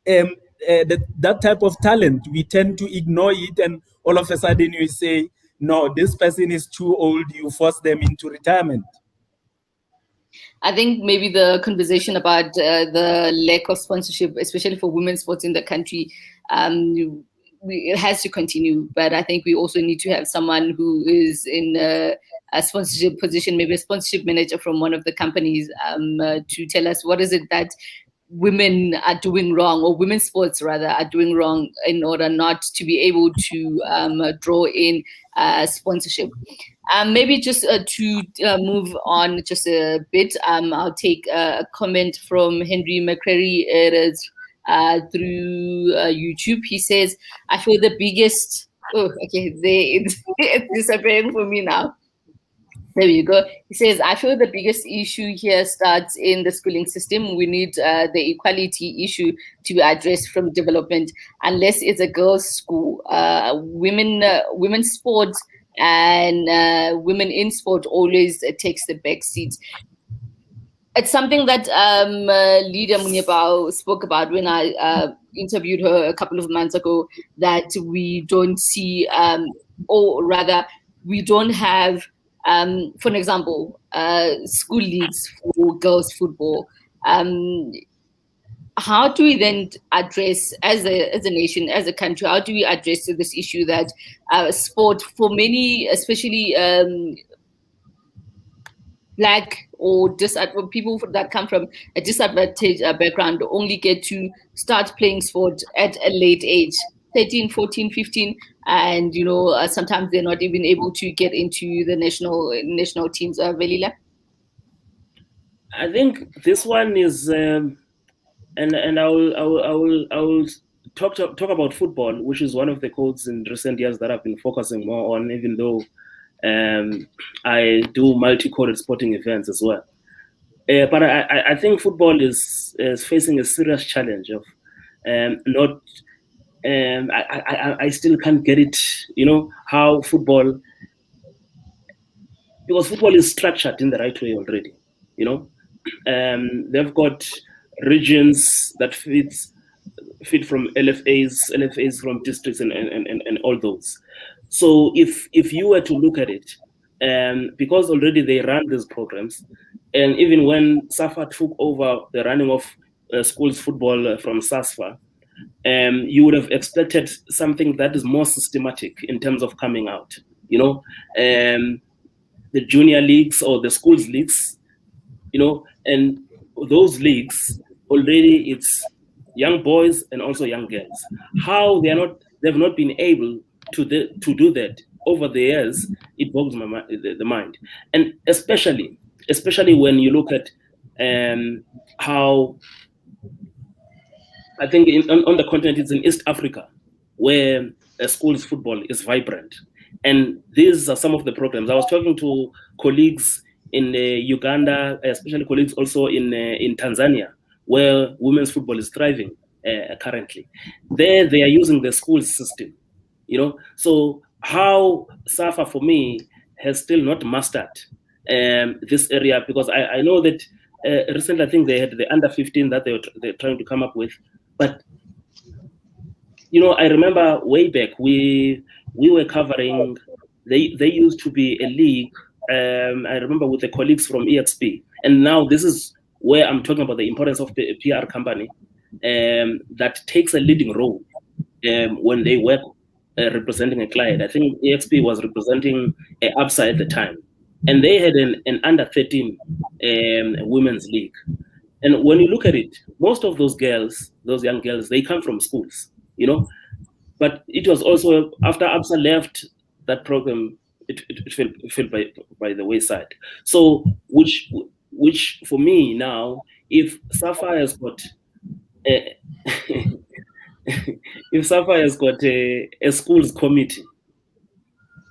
that type of talent, we tend to ignore it, and all of a sudden you say, no, this person is too old, you force them into retirement. I think maybe the conversation about the lack of sponsorship, especially for women's sports in the country, it has to continue. But I think we also need to have someone who is in a sponsorship position, maybe a sponsorship manager from one of the companies, to tell us what is it that women are doing wrong, or women's sports rather are doing wrong, in order not to be able to draw in sponsorship. Maybe just to move on just a bit, I'll take a comment from Henry McCreary. It is through YouTube. He says, I feel the biggest, it's disappearing for me now. There you go. He says, I feel the biggest issue here starts in the schooling system. We need the equality issue to be addressed from development. Unless it's a girls' school, women's sports and women in sport always takes the back seat. It's something that Lydia Munyabao spoke about when I interviewed her a couple of months ago, that we don't see, or rather, we don't have, for an example, school leagues for girls' football. How do we then address, as a nation, as a country, how do we address this issue that sport, for many, especially Black or people that come from a disadvantaged background, only get to start playing sport at a late age, 13, 14, 15, and you know, sometimes they're not even able to get into the national teams. Velila? I think this one is, and I will talk about football, which is one of the codes in recent years that I've been focusing more on, even though I do multi-coded sporting events as well. But I think football is facing a serious challenge of not. I still can't get it, you know, how football, because football is structured in the right way already, you know. They've got regions that fit from LFAs from districts and all those. So if you were to look at it, because already they run these programs, and even when SAFA took over the running of schools football from SASFA, you would have expected something that is more systematic in terms of coming out. You know, the junior leagues or the schools leagues, you know, and those leagues already, it's young boys and also young girls. How they've not been able to do that over the years, it boggles the mind. And especially when you look at how, I think on the continent, it's in East Africa, where schools football is vibrant. And these are some of the programs. I was talking to colleagues in Uganda, especially colleagues also in Tanzania, where women's football is thriving currently. There, they are using the school system, you know. So how SAFA for me has still not mastered this area, because I know that recently I think they had the under 15 that they're trying to come up with, but I remember way back we were covering. They used to be a league. I remember with the colleagues from EXP, and now this is where I'm talking about the importance of the PR company that takes a leading role when they work representing a client. I think EXP was representing ABSA at the time, and they had an under 13 women's league. And when you look at it, most of those girls, those young girls, they come from schools, But it was also after ABSA left that program, it fell by the wayside. So, which for me now, if SAFA has got if SAFA has got a schools committee,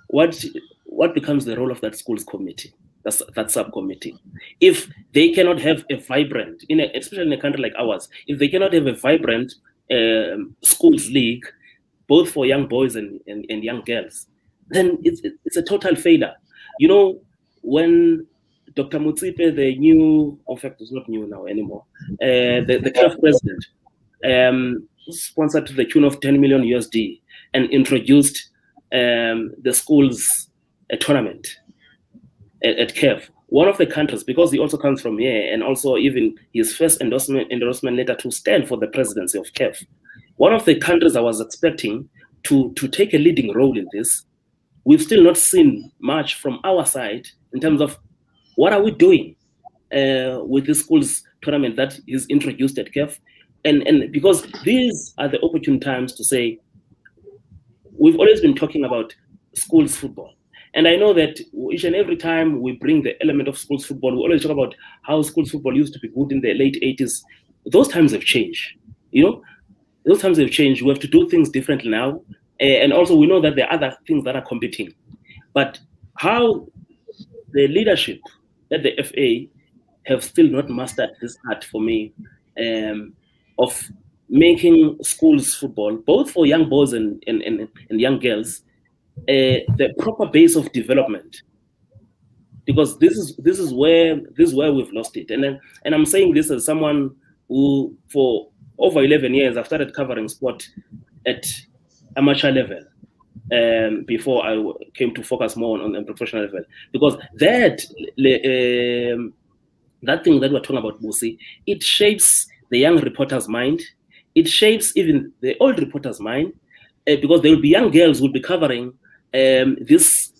what becomes the role of that schools committee? That subcommittee. If they cannot have a vibrant, especially in a country like ours, if they cannot have a vibrant schools league, both for young boys and young girls, then it's a total failure. When Dr. Mutsipe, the new, in fact, it's not new now anymore, the CAF president, sponsored to the tune of 10 million USD and introduced the schools tournament at CAF. One of the countries, because he also comes from here, and also even his first endorsement letter to stand for the presidency of CAF. One of the countries I was expecting to take a leading role in this, we've still not seen much from our side in terms of what are we doing with the schools tournament that is introduced at CAF. And because these are the opportune times to say, we've always been talking about schools football. And I know that each and every time we bring the element of schools football, we always talk about how schools football used to be good in the late 80s. Those times have changed, Those times have changed. We have to do things differently now. And also we know that there are other things that are competing. But how the leadership at the FA have still not mastered this art for me of making schools football, both for young boys and young girls, the proper base of development. Because this is where we've lost it. And I'm saying this as someone who, for over 11 years, I've started covering sport at amateur level before I came to focus more on professional level. Because that thing that we're talking about, Musi, it shapes the young reporter's mind. It shapes even the old reporter's mind, because there will be young girls who will be covering this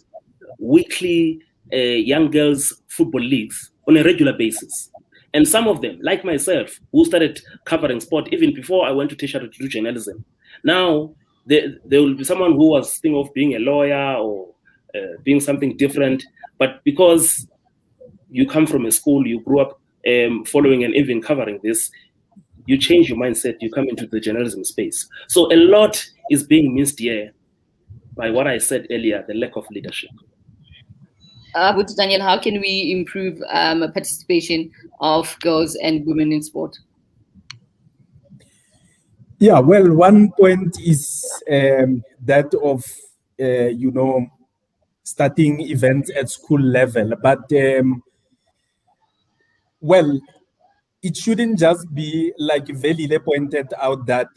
weekly young girls football leagues on a regular basis. And some of them, like myself, who started covering sport even before I went to tertiary to do journalism. Now, there will be someone who was thinking of being a lawyer or being something different. But because you come from a school, you grew up following and even covering this, you change your mindset, you come into the journalism space. So a lot is being missed here by what I said earlier, the lack of leadership. But Daniel, how can we improve participation of girls and women in sport? Yeah, well, one point is that of, starting events at school level. But, well, it shouldn't just be like Velile pointed out that,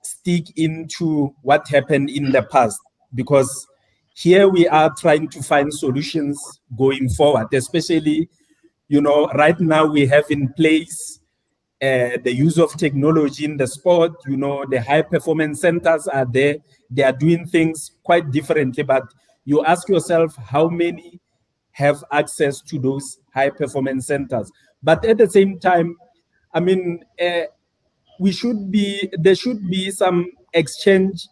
stick into what happened in the past, because here we are trying to find solutions going forward, especially, right now we have in place the use of technology in the sport. The high performance centers are there. They are doing things quite differently, but you ask yourself how many have access to those high performance centers. But at the same time, I mean, there should be some exchange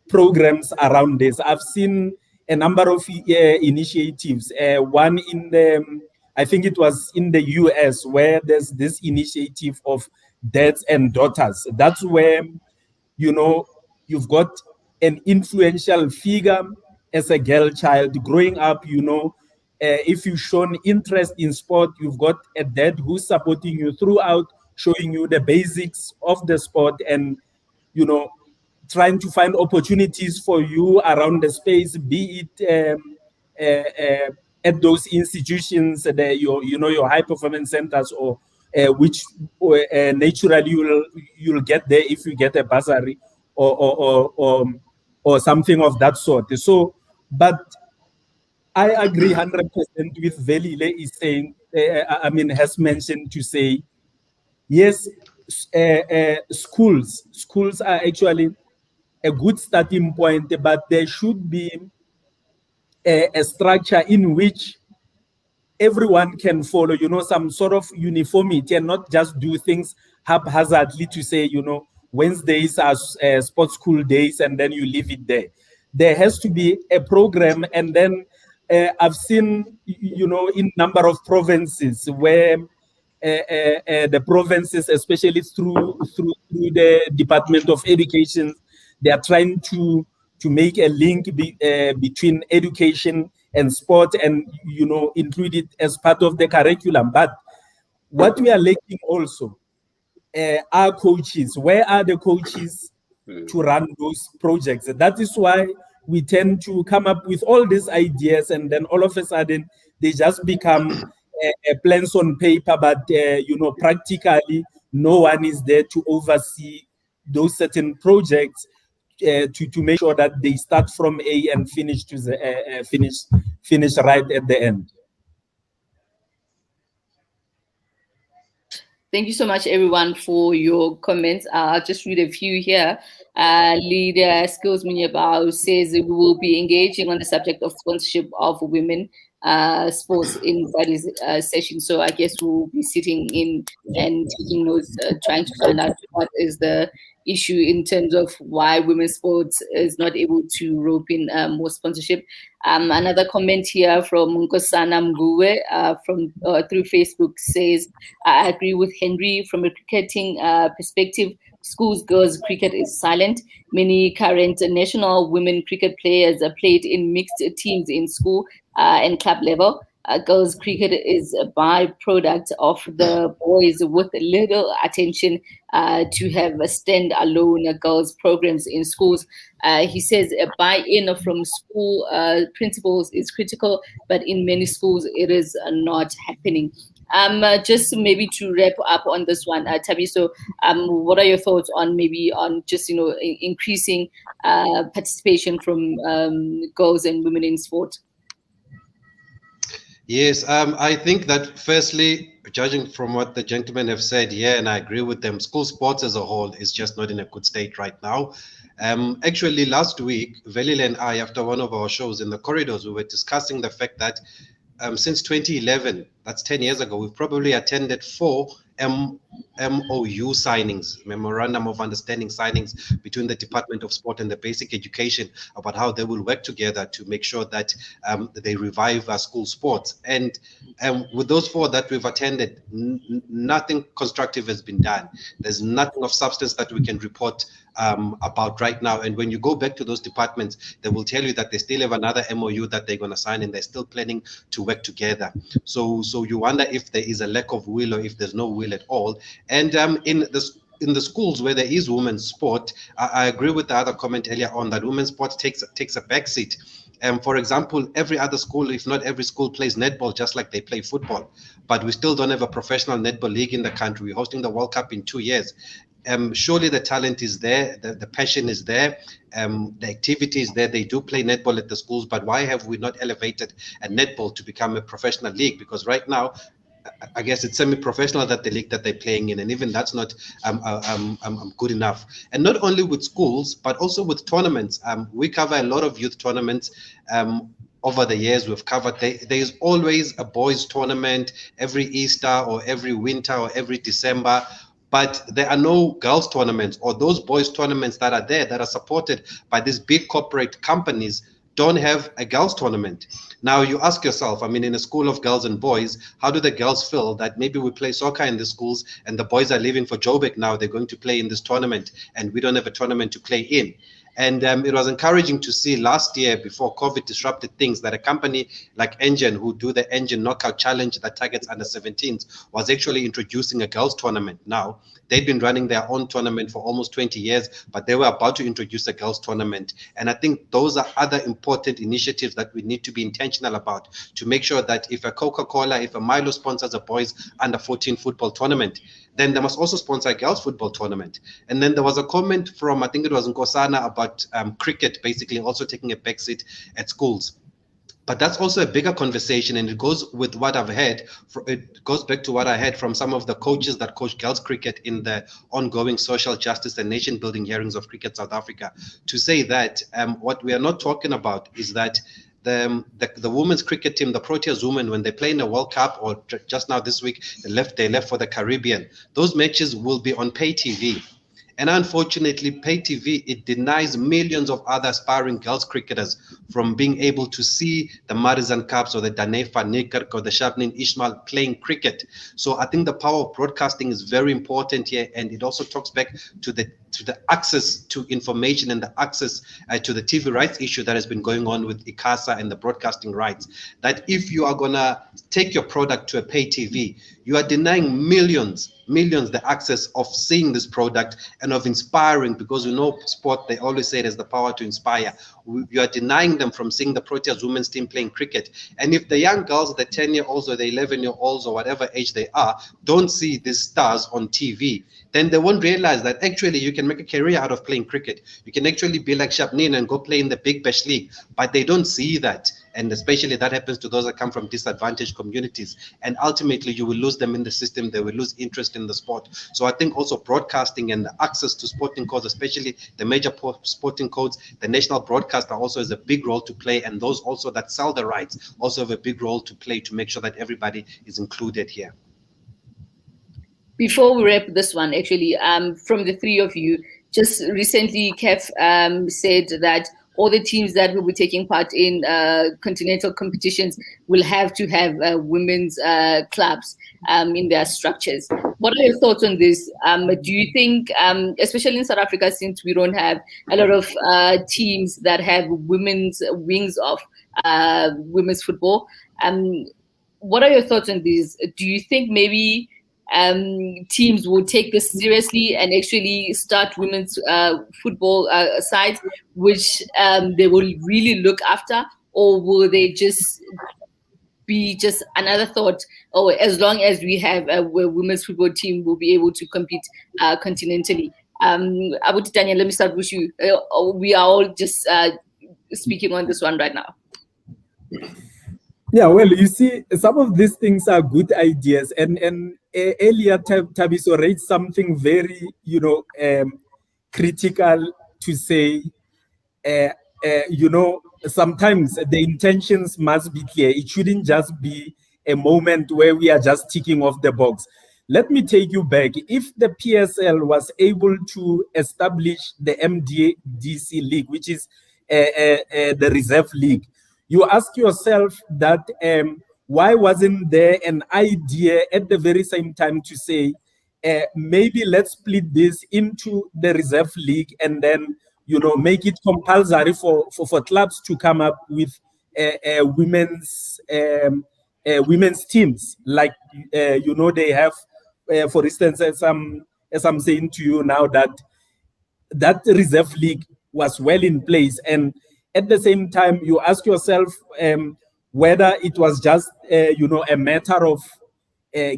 programs around this. I've seen a number of initiatives. One in I think it was in the US, where there's this initiative of dads and daughters. That's where, you've got an influential figure as a girl child growing up, if you've shown interest in sport, you've got a dad who's supporting you throughout, showing you the basics of the sport, and trying to find opportunities for you around the space, be it at those institutions, your high performance centers, or which naturally you'll get there if you get a bursary or something of that sort. So, but I agree 100% with Velile is saying. Has mentioned to say, yes, schools are actually a good starting point, but there should be a structure in which everyone can follow, some sort of uniformity, and not just do things haphazardly to say, Wednesdays are sports school days, and then you leave it there. There has to be a program, and then I've seen, in number of provinces where the provinces, especially through the Department of Education, they are trying to make a link between education and sport, and include it as part of the curriculum. But what we are lacking also are coaches. Where are the coaches to run those projects? That is why we tend to come up with all these ideas, and then all of a sudden they just become plans on paper, but practically no one is there to oversee those certain projects to make sure that they start from A and finish to the finish right at the end. Thank you so much, everyone, for your comments. I'll just read a few here. Leader Skills Munyabao says we will be engaging on the subject of sponsorship of women sports in Friday's session. So I guess we'll be sitting in and taking notes, trying to find out what is the issue in terms of why women's sports is not able to rope in more sponsorship. Another comment here from Nkosana Mguwe from through Facebook says, I agree with Henry from a cricketing perspective. Schools girls cricket is silent. Many current national women cricket players are played in mixed teams in school and club level. Girls cricket is a byproduct of the boys with little attention to have a stand-alone girls programs in schools. He says a buy-in from school principals is critical, but in many schools it is not happening. Just maybe to wrap up on this one, Thabiso, what are your thoughts on maybe on just increasing participation from girls and women in sport? Yes, I think that firstly, judging from what the gentlemen have said here, and I agree with them, school sports as a whole is just not in a good state right now. Actually, last week, Velile and I, after one of our shows in the corridors, we were discussing the fact that since 2011, that's 10 years ago, we've probably attended 4 MOU signings, Memorandum of Understanding signings between the Department of Sport and the Basic Education about how they will work together to make sure that they revive our school sports. And with those 4 that we've attended, nothing constructive has been done. There's nothing of substance that we can report about right now. And when you go back to those departments, they will tell you that they still have another MOU that they're going to sign, and they're still planning to work together. So you wonder if there is a lack of will or if there's no will at all. And in the schools where there is women's sport, I agree with the other comment earlier on that women's sport takes a backseat. For example, every other school, if not every school, plays netball just like they play football. But we still don't have a professional netball league in the country. We're hosting the World Cup in 2 years. Surely the talent is there, the passion is there, the activity is there. They do play netball at the schools, but why have we not elevated a netball to become a professional league? Because right now, I guess it's semi-professional that the league that they're playing in, and even that's not good enough. And not only with schools, but also with tournaments. We cover a lot of youth tournaments. Over the years we've covered, there is always a boys tournament every Easter or every winter or every December. But there are no girls tournaments, or those boys tournaments that are there that are supported by these big corporate companies don't have a girls tournament. Now you ask yourself, I mean, in a school of girls and boys, how do the girls feel that maybe we play soccer in the schools and the boys are leaving for Joburg now, they're going to play in this tournament and we don't have a tournament to play in? And it was encouraging to see last year, before COVID disrupted things, that a company like Engine, who do the Engine Knockout Challenge that targets under 17s, was actually introducing a girls tournament now. They've been running their own tournament for almost 20 years, but they were about to introduce a girls tournament. And I think those are other important initiatives that we need to be intentional about, to make sure that if a Coca-Cola, if a Milo sponsors a boys under 14 football tournament, then they must also sponsor a girls football tournament. And then there was a comment from, I think it was Nkosana, about cricket basically also taking a backseat at schools. But that's also a bigger conversation, and it goes with what I've heard. It goes back to what I heard from some of the coaches that coach girls cricket in the ongoing social justice and nation building hearings of Cricket South Africa, to say that what we are not talking about is that the women's cricket team, the Proteas women, when they play in the World Cup, or just now this week, they left for the Caribbean, those matches will be on pay TV. And unfortunately, pay TV, it denies millions of other aspiring girls cricketers from being able to see the Marizan Cups or the Dane van Niekerk or the Shabnin Ismail playing cricket. So I think the power of broadcasting is very important here, and it also talks back to the access to information and the access to the TV rights issue that has been going on with ICASA and the broadcasting rights. That if you are gonna take your product to a pay TV, you are denying millions the access of seeing this product and of inspiring, because we know sport, they always say it has the power to inspire. You are denying them from seeing the Proteas women's team playing cricket. And if the young girls, the 10-year-olds or the 11-year-olds or whatever age they are, don't see these stars on TV, then they won't realize that actually you can make a career out of playing cricket. You can actually be like Shabnin and go play in the Big Bash League, but they don't see that. And especially that happens to those that come from disadvantaged communities. And ultimately you will lose them in the system. They will lose interest in the sport. So I think also broadcasting and the access to sporting codes, especially the major sporting codes, the national broadcaster also has a big role to play. And those also that sell the rights also have a big role to play to make sure that everybody is included here. Before we wrap this one, actually, from the three of you, just recently, Kev said that all the teams that will be taking part in continental competitions will have to have women's clubs in their structures. What are your thoughts on this? Do you think, especially in South Africa, since we don't have a lot of teams that have women's wings of women's football, what are your thoughts on this? Do you think maybe teams will take this seriously and actually start women's football sides, which they will really look after, or will they just be just another thought? Oh, as long as we have a women's football team, we'll be able to compete continentally. Abu Titania, let me start with you. We are all just speaking on this one right now. Yeah, well, you see, some of these things are good ideas, and earlier Thabiso raised something very, critical to say. Sometimes the intentions must be clear. It shouldn't just be a moment where we are just ticking off the box. Let me take you back. If the PSL was able to establish the MDC League, which is the reserve league, you ask yourself that why wasn't there an idea at the very same time to say, maybe let's split this into the reserve league and then, make it compulsory for clubs to come up with women's teams. Like, they have, for instance, as I'm saying to you now, that reserve league was well in place. And at the same time, you ask yourself whether it was just, a matter of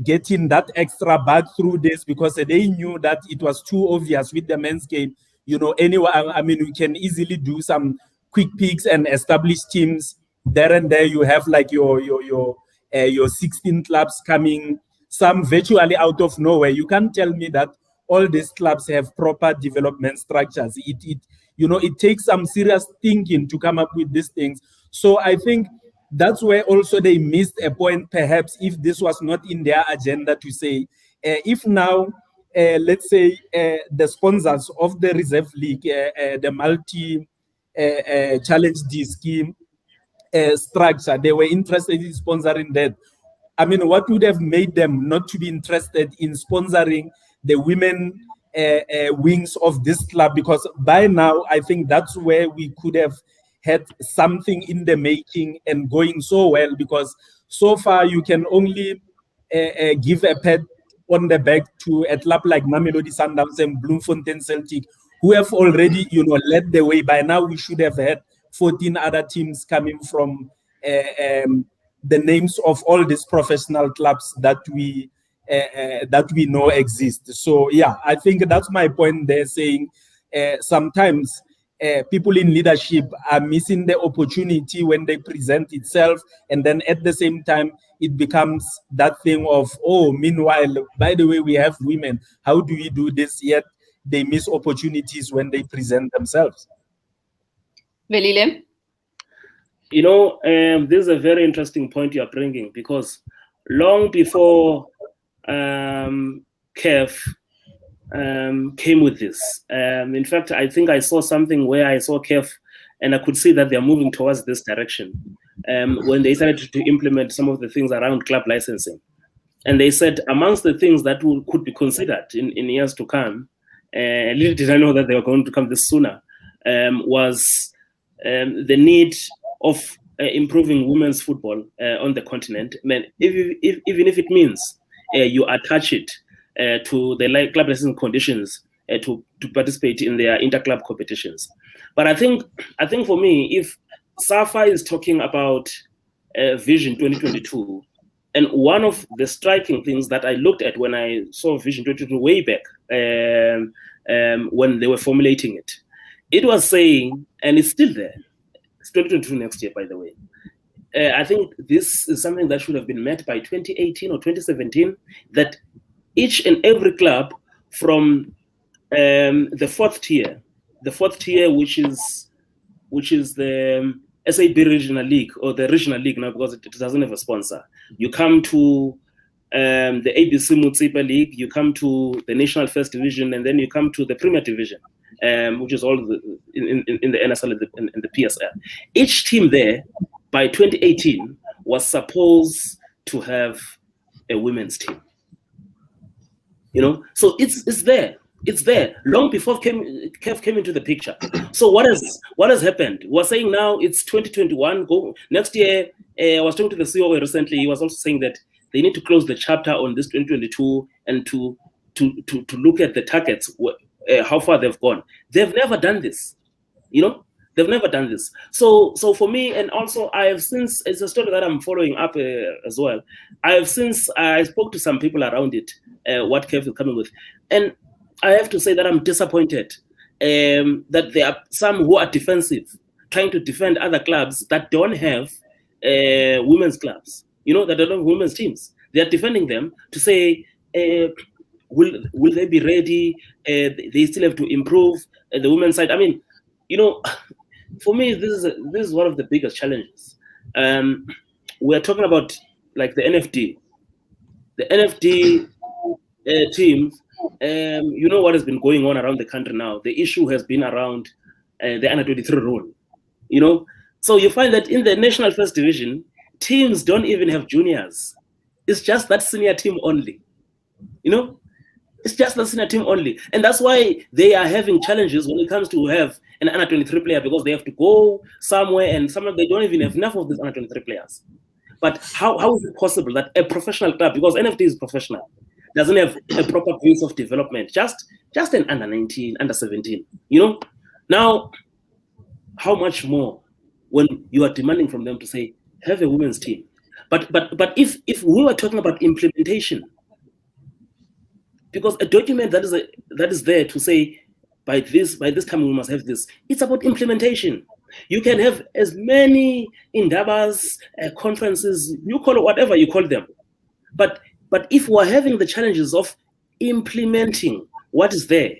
getting that extra bag through this, because they knew that it was too obvious with the men's game. Anyway, I mean, we can easily do some quick picks and establish teams there and there. You have like your 16 clubs coming, some virtually out of nowhere. You can't tell me that all these clubs have proper development structures. It takes some serious thinking to come up with these things. So I think that's where also they missed a point, perhaps, if this was not in their agenda, to say, if now, let's say, the sponsors of the reserve league, the multi-challenge D scheme structure, they were interested in sponsoring that. I mean, what would have made them not to be interested in sponsoring the women wings of this club, because by now I think that's where we could have had something in the making and going so well, because so far you can only give a pat on the back to a club like Mamelodi Sundowns and Bloemfontein Celtic, who have already, led the way. By now we should have had 14 other teams coming from the names of all these professional clubs that we know exist. So yeah, I think that's my point there, saying sometimes people in leadership are missing the opportunity when they present itself, and then at the same time it becomes that thing of, oh, meanwhile, by the way, we have women, how do we do this? Yet they miss opportunities when they present themselves. Velile? This is a very interesting point you are bringing, because long before CAF came with this, in fact, I think I saw something where I saw CAF and I could see that they're moving towards this direction when they started to implement some of the things around club licensing. And they said amongst the things that could be considered in years to come, little did I know that they were going to come this sooner, was the need of improving women's football on the continent. Even if it means you attach it to the club licensing conditions to participate in their inter-club competitions. But I think for me, if SAFA is talking about Vision 2022, and one of the striking things that I looked at when I saw Vision 2022 way back when they were formulating it, it was saying, and it's still there, it's 2022 next year, by the way. I think this is something that should have been met by 2018 or 2017, that each and every club from the fourth tier, which is the SAB Regional League, or the Regional League now, because it doesn't have a sponsor. You come to the ABC Mutsipa League, you come to the National First Division, and then you come to the Premier Division, which is all in the NSL and the PSL. Each team there, by 2018, was supposed to have a women's team. So it's there. It's there long before CAF came into the picture. So what has happened? We're saying now it's 2021. Go next year. I was talking to the CEO recently. He was also saying that they need to close the chapter on this 2022 and to look at the targets, how far they've gone. They've never done this. They've never done this. So for me, and also I have since, it's a story that I'm following up as well. I spoke to some people around it, what CAF is coming with, and I have to say that I'm disappointed that there are some who are defensive, trying to defend other clubs that don't have women's clubs, that don't have women's teams. They are defending them to say, will they be ready? They still have to improve the women's side. I mean, for me, this is one of the biggest challenges. We're talking about like the NFD. The NFD teams. What has been going on around the country now. The issue has been around the under 23 rule. So you find that in the National First Division, teams don't even have juniors. It's just that senior team only. It's just the senior team only, and that's why they are having challenges when it comes to have an under 23 player, because they have to go somewhere, and some of they don't even have enough of these under 23 players. But how is it possible that a professional club, because NFD is professional, doesn't have a proper pace of development, just an under 19, under 17, Now, how much more when you are demanding from them to say, have a women's team? But if we were talking about implementation, because a document that is there to say, by this time we must have this, it's about implementation. You can have as many indabas, conferences, you call it whatever you call them, but if we're having the challenges of implementing what is there,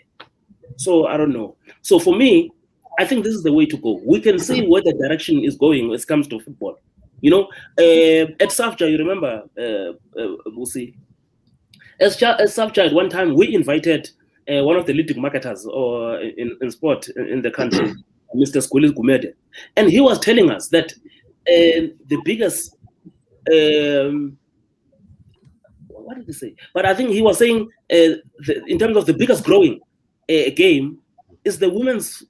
so I don't know. So for me, I think this is the way to go. We can see where the direction is going when it comes to football. At SAFJA, you remember, Busi, as SAFJA, at one time we invited one of the leading marketers in sport in the country, Mr. Skulis Gumede, and he was telling us that the biggest what did he say? But I think he was saying in terms of the biggest growing game is the women's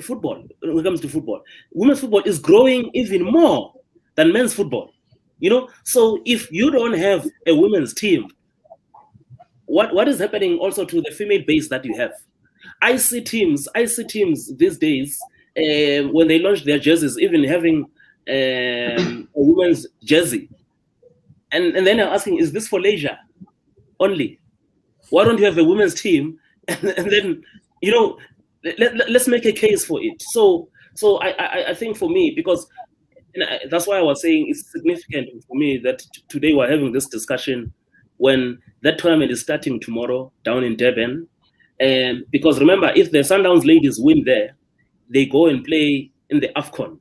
football. When it comes to football, women's football is growing even more than men's football. You know, so if you don't have a women's team, what is happening also to the female base that you have? I see teams these days when they launch their jerseys, even having a women's jersey, and then I'm asking, is this for leisure only? Why don't you have a women's team? And then, you know, let's make a case for it. So I think for me, because that's why I was saying it's significant for me that today we're having this discussion when that tournament is starting tomorrow down in Durban. Because remember, if the Sundowns ladies win there, they go and play in the AFCON,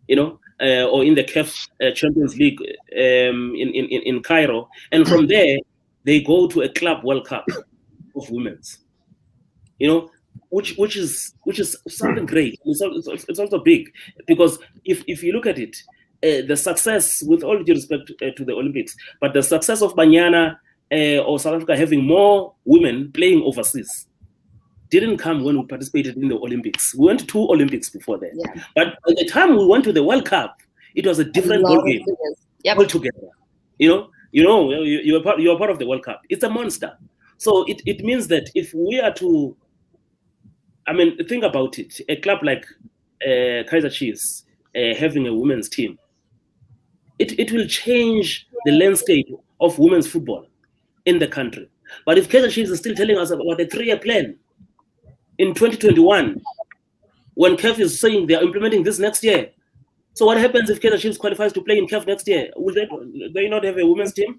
you know, or in the CAF Champions League in Cairo, and from there they go to a Club World Cup of women's, you know, which is something great. It's also big, because if you look at it, the success, with all due respect to the Olympics, but the success of Banyana or South Africa having more women playing overseas didn't come when we participated in the Olympics. We went to 2 Olympics before that. Yeah. But by the time we went to the World Cup, it was a different ballgame altogether. You are part of the World Cup. It's a monster. So it means that if we are to, I mean, think about it. A club like Kaizer Chiefs having a women's team, it will change the landscape of women's football in the country. But if Kaizer Chiefs is still telling us about a 3-year plan in 2021, when CAF is saying they are implementing this next year, so what happens if Kaizer Chiefs qualifies to play in CAF next year? Will they not have a women's team?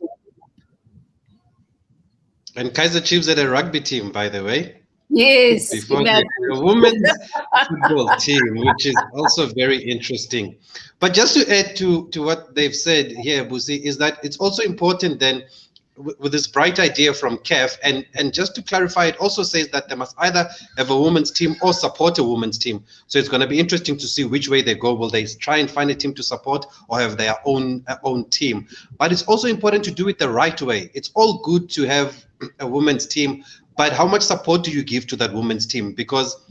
And Kaizer Chiefs had a rugby team, by the way. Yes. Before the women's football team, which is also very interesting. But just to add to what they've said here, Busi, is that it's also important then with this bright idea from CAF, and just to clarify, it also says that they must either have a women's team or support a women's team. So it's going to be interesting to see which way they go. Will they try and find a team to support or have their own team? But it's also important to do it the right way. It's all good to have a women's team, but how much support do you give to that women's team? Because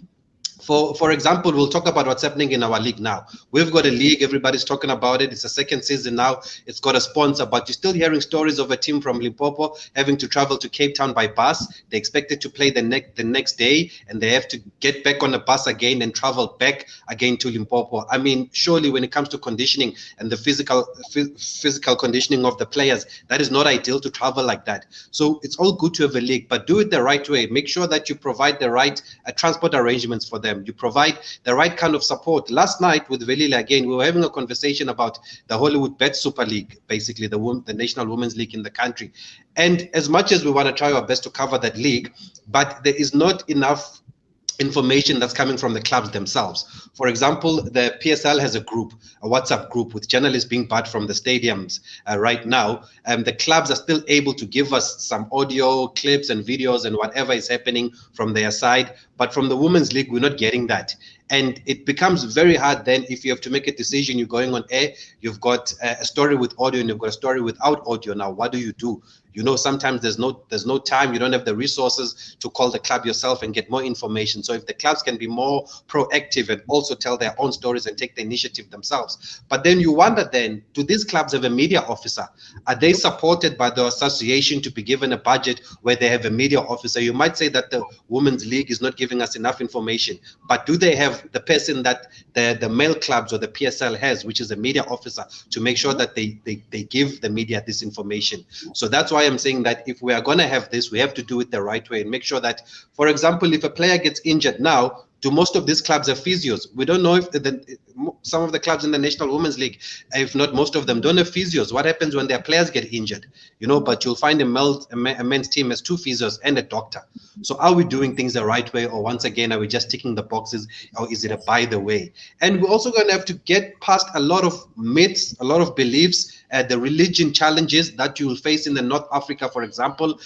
for example, we'll talk about what's happening in our league now. We've got a league, everybody's talking about it. It's the second season now. It's got a sponsor, but you're still hearing stories of a team from Limpopo having to travel to Cape Town by bus. They expected to play the next day, and they have to get back on the bus again and travel back again to Limpopo. I mean, surely when it comes to conditioning and the physical conditioning of the players, that is not ideal to travel like that. So it's all good to have a league, but do it the right way. Make sure that you provide the right transport arrangements for them. You provide the right kind of support. Last night with Velile, again, we were having a conversation about the Hollywood Bet Super League, basically the National Women's League in the country. And as much as we want to try our best to cover that league, but there is not enough information that's coming from the clubs themselves. For example, the PSL has a group, a WhatsApp group with journalists being barred from the stadiums right now. The clubs are still able to give us some audio clips and videos and whatever is happening from their side. But from the Women's League, we're not getting that. And it becomes very hard then if you have to make a decision, you're going on air, you've got a story with audio and you've got a story without audio. Now, what do you do? You know, sometimes there's no time, you don't have the resources to call the club yourself and get more information. So if the clubs can be more proactive and also tell their own stories and take the initiative themselves. But then you wonder then, do these clubs have a media officer? Are they supported by the association to be given a budget where they have a media officer? You might say that the Women's League is not giving us enough information, but do they have the person that the male clubs or the PSL has, which is a media officer, to make sure that they give the media this information? So that's why I'm saying that if we are going to have this, we have to do it the right way and make sure that, for example, if a player gets injured now, do most of these clubs have physios? We don't know if some of the clubs in the National Women's League, if not most of them, don't have physios. What happens when their players get injured? You know, but you'll find a men's team has 2 physios and a doctor. So are we doing things the right way, or once again, are we just ticking the boxes, or is it a by the way? And we're also going to have to get past a lot of myths, a lot of beliefs, the religion challenges that you will face in the North Africa, for example.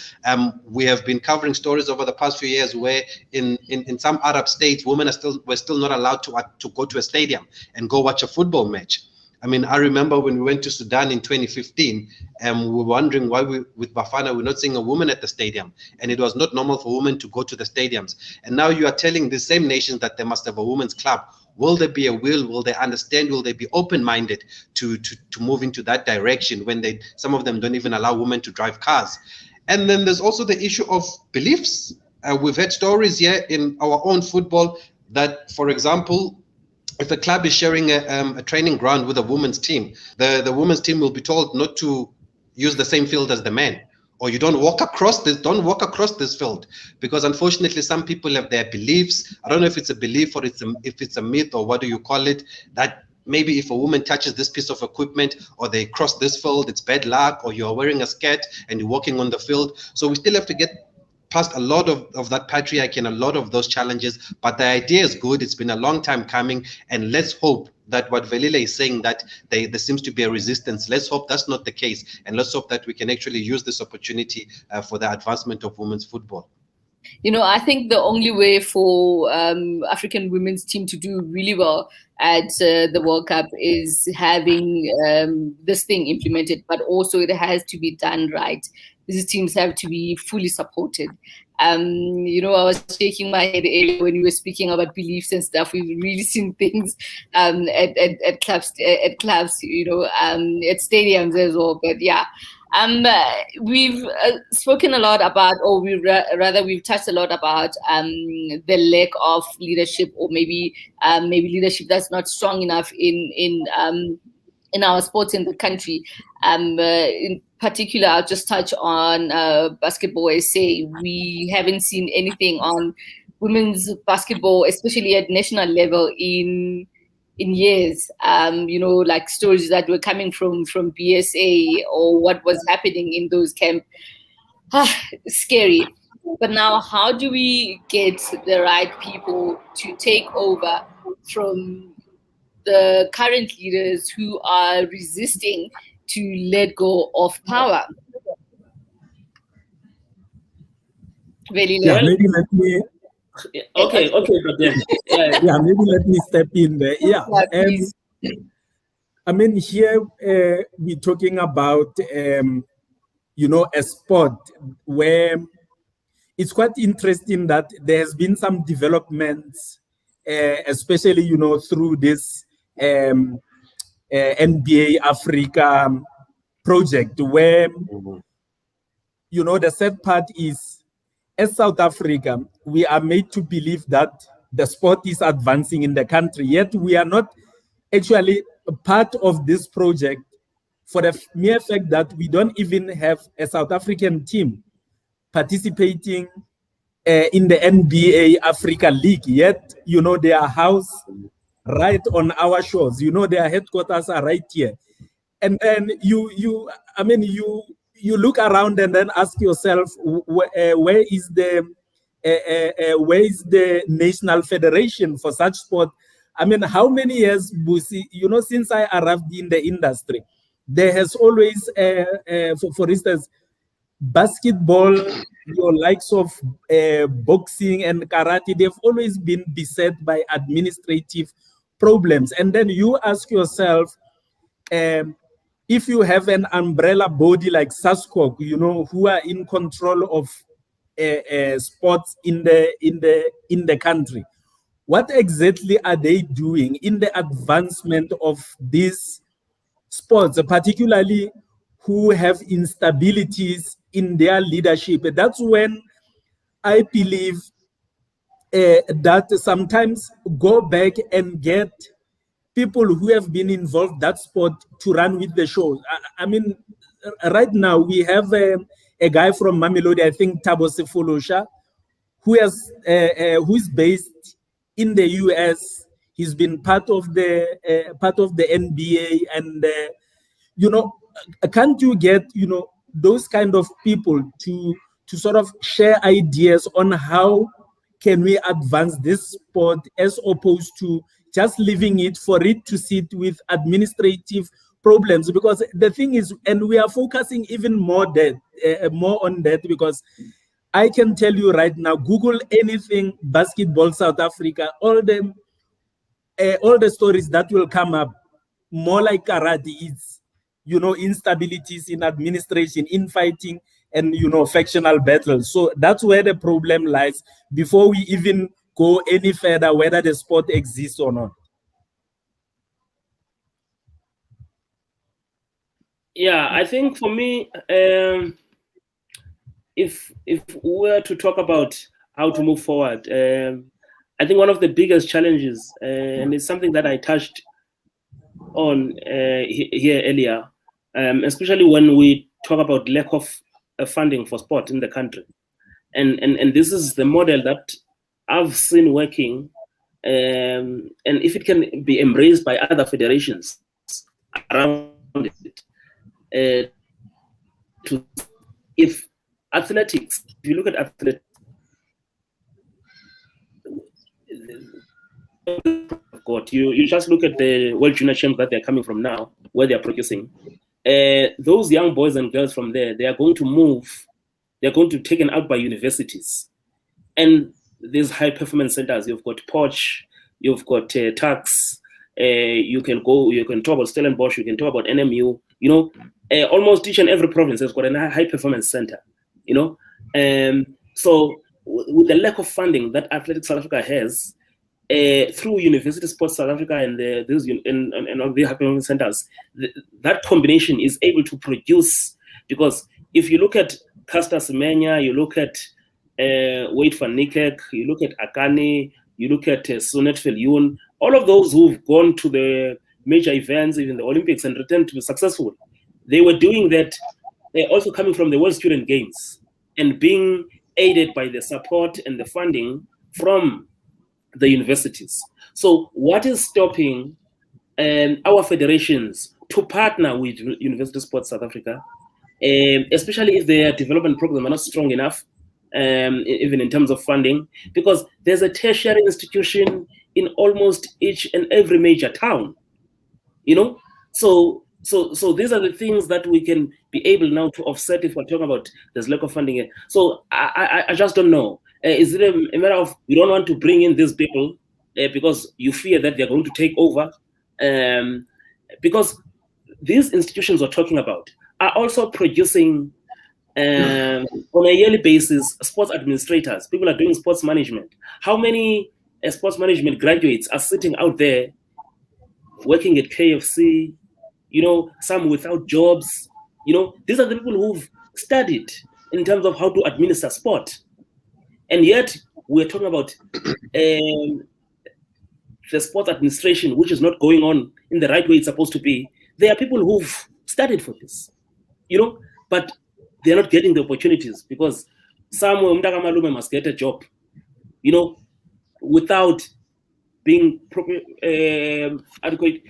We have been covering stories over the past few years where in some Arab states, women were still not allowed to go to a stadium and go watch a football match. I mean, I remember when we went to Sudan in 2015, we were wondering why with Bafana, we're not seeing a woman at the stadium. And it was not normal for women to go to the stadiums. And now you are telling the same nations that they must have a women's club. Will there be a will? Will they understand? Will they be open-minded to move into that direction when some of them don't even allow women to drive cars? And then there's also the issue of beliefs. We've had stories here in our own football that, for example, if a club is sharing a training ground with a women's team, the women's team will be told not to use the same field as the men, or you don't walk across this field, because unfortunately some people have their beliefs. I don't know if it's a belief or if it's a myth, or what do you call it, that maybe if a woman touches this piece of equipment or they cross this field, it's bad luck, or you're wearing a skirt and you're walking on the field. So we still have to get past a lot of that patriarchy and a lot of those challenges, but the idea is good. It's been a long time coming, and let's hope that what Velile is saying, that there seems to be a resistance, let's hope that's not the case, and let's hope that we can actually use this opportunity for the advancement of women's football. You know, I think the only way for African women's team to do really well at the World Cup is having this thing implemented, but also it has to be done right. These teams have to be fully supported. You know, I was shaking my head earlier when you were speaking about beliefs and stuff. We've really seen things at clubs, you know, at stadiums as well. But yeah, we've spoken a lot about, or we've touched a lot about the lack of leadership, or maybe leadership that's not strong enough in our sports in the country. In particular, I'll just touch on basketball SA. We haven't seen anything on women's basketball, especially at national level, in years. You know, like stories that were coming from BSA, or what was happening in those camps. Scary. But now, how do we get the right people to take over from the current leaders who are resisting to let go of power? Yeah, maybe let me. Okay, but then yeah, maybe let me step in there. Yeah, I mean, here we're talking about you know, a sport where it's quite interesting that there has been some developments, especially, you know, through this NBA Africa project, where, you know, the sad part is, as South Africa, we are made to believe that the sport is advancing in the country, yet we are not actually a part of this project, for the mere fact that we don't even have a South African team participating in the NBA Africa League, yet, you know, they are housed right on our shores. You know, their headquarters are right here. And then you look around and then ask yourself, where is the national federation for such sport? I mean, how many years, Busi, you know, since I arrived in the industry, there has always, for instance, basketball, your likes of boxing and karate, they've always been beset by administrative problems. And then you ask yourself, if you have an umbrella body like SASCOC, you know, who are in control of sports in the country, what exactly are they doing in the advancement of these sports, particularly who have instabilities in their leadership? That's when I believe that sometimes go back and get people who have been involved that sport to run with the show. I mean, right now we have a guy from Mamelodi, I think Thabo Sefolosha, who is based in the US. He's been part of the NBA, and you know, can't you get, you know, those kind of people to sort of share ideas on how can we advance this sport, as opposed to just leaving it for it to sit with administrative problems? Because the thing is, and we are focusing even more on that, because I can tell you right now, Google anything basketball South Africa, all the stories that will come up, more like karate. It's, instabilities in administration, infighting, and, factional battles. So that's where the problem lies before we even go any further, whether the sport exists or not. Yeah, I think for me, if we were to talk about how to move forward, I think one of the biggest challenges, and it's something that I touched on here earlier, especially when we talk about lack of funding for sport in the country, and this is the model that I've seen working, and if it can be embraced by other federations around it, if athletics, if you look at athletics, you just look at the World Junior Champs that they're coming from now, where they're producing. Those young boys and girls from there, they are going to move, they're going to be taken out by universities. And these high performance centers, you've got Poch, you've got Tux, you can talk about Stellenbosch, you can talk about NMU, almost each and every province has got a high performance center, so with the lack of funding that Athletics South Africa has, through University Sports South Africa and all the high performance centers, that combination is able to produce, because if you look at Caster Semenya, you look at Wade van Niekerk, you look at Akani, you look at Sonet Viljoen, all of those who've gone to the major events, even the Olympics, and returned to be successful, they were doing that. They're also coming from the World Student Games and being aided by the support and the funding from the universities. So what is stopping our federations to partner with University Sports South Africa, especially if their development programs are not strong enough, even in terms of funding, because there's a tertiary institution in almost each and every major town, So these are the things that we can be able now to offset if we're talking about there's lack of funding. So I just don't know. Is it a matter of you don't want to bring in these people because you fear that they're going to take over? Because these institutions we're talking about are also producing on a yearly basis sports administrators. People are doing sports management. How many sports management graduates are sitting out there working at KFC? Some without jobs. These are the people who've studied in terms of how to administer sport. And yet we're talking about the sport administration, which is not going on in the right way it's supposed to be. There are people who've studied for this, but they're not getting the opportunities because somewhere Umdaka Malume must get a job, without being proper adequate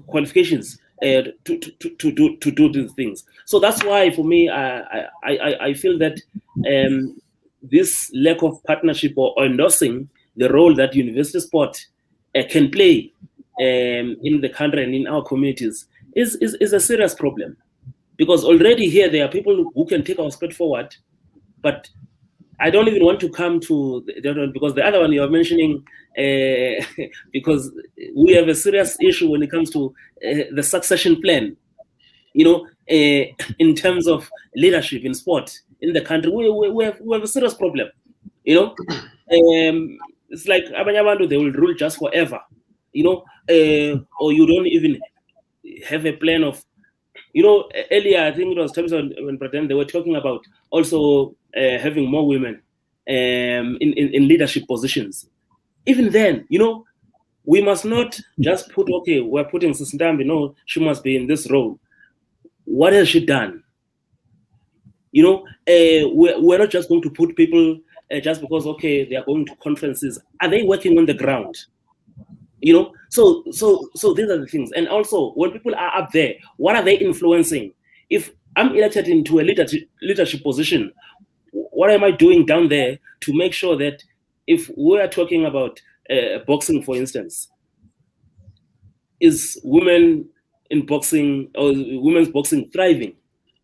qualifications to do these things. So that's why, for me, I feel that this lack of partnership or endorsing the role that university sport can play in the country and in our communities is a serious problem, because already here there are people who can take our sport forward, but I don't even want to come to the other one, because the other one you're mentioning, because we have a serious issue when it comes to the succession plan, in terms of leadership in sport in the country. We have a serious problem, it's like Abanyabandu, they will rule just forever, or you don't even have a plan of, earlier, I think it was times when they were talking about also having more women in leadership positions. Even then, we must not just put, okay, we're putting Sisindambi, no, she must be in this role. What has she done? We're not just going to put people just because, okay, they are going to conferences. Are they working on the ground? So these are the things. And also, when people are up there, what are they influencing? If I'm elected into a leadership position, what am I doing down there to make sure that if we are talking about boxing, for instance, is women in boxing or women's boxing thriving?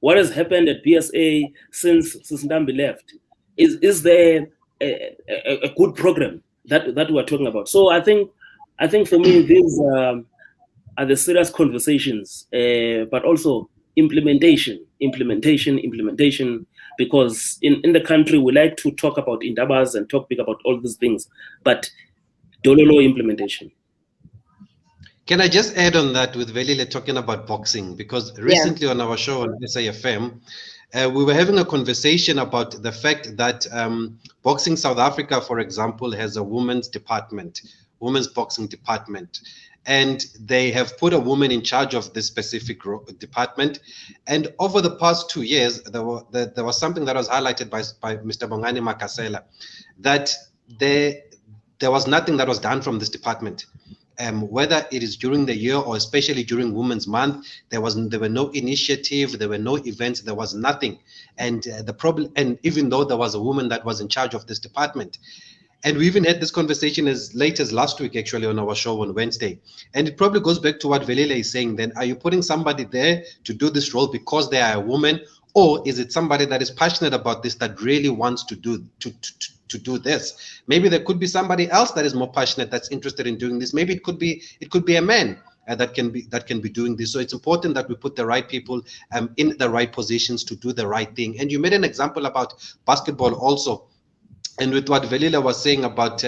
What has happened at BSA since Sisindambi left? Is there a good program that we're talking about? So I think for me, are the serious conversations, but also implementation, because in the country we like to talk about indabas and talk big about all these things, but dololo implementation. Can I just add on that with Velile talking about boxing? Because recently on our show on SAFM, we were having a conversation about the fact that Boxing South Africa, for example, has a women's boxing department. And they have put a woman in charge of this specific department. And over the past 2 years, there was something that was highlighted by Mr. Bongani Makasela, that there was nothing that was done from this department. Whether it is during the year or especially during Women's Month, there were no initiative, there were no events, there was nothing. And the problem, and even though there was a woman that was in charge of this department, and we even had this conversation as late as last week, actually, on our show on Wednesday. And it probably goes back to what Velile is saying then. Are you putting somebody there to do this role because they are a woman? Or is it somebody that is passionate about this, that really wants to do this? Maybe there could be somebody else that is more passionate, that's interested in doing this. Maybe it could be a man that can be doing this. So it's important that we put the right people in the right positions to do the right thing. And you made an example about basketball also. And with what Velile was saying about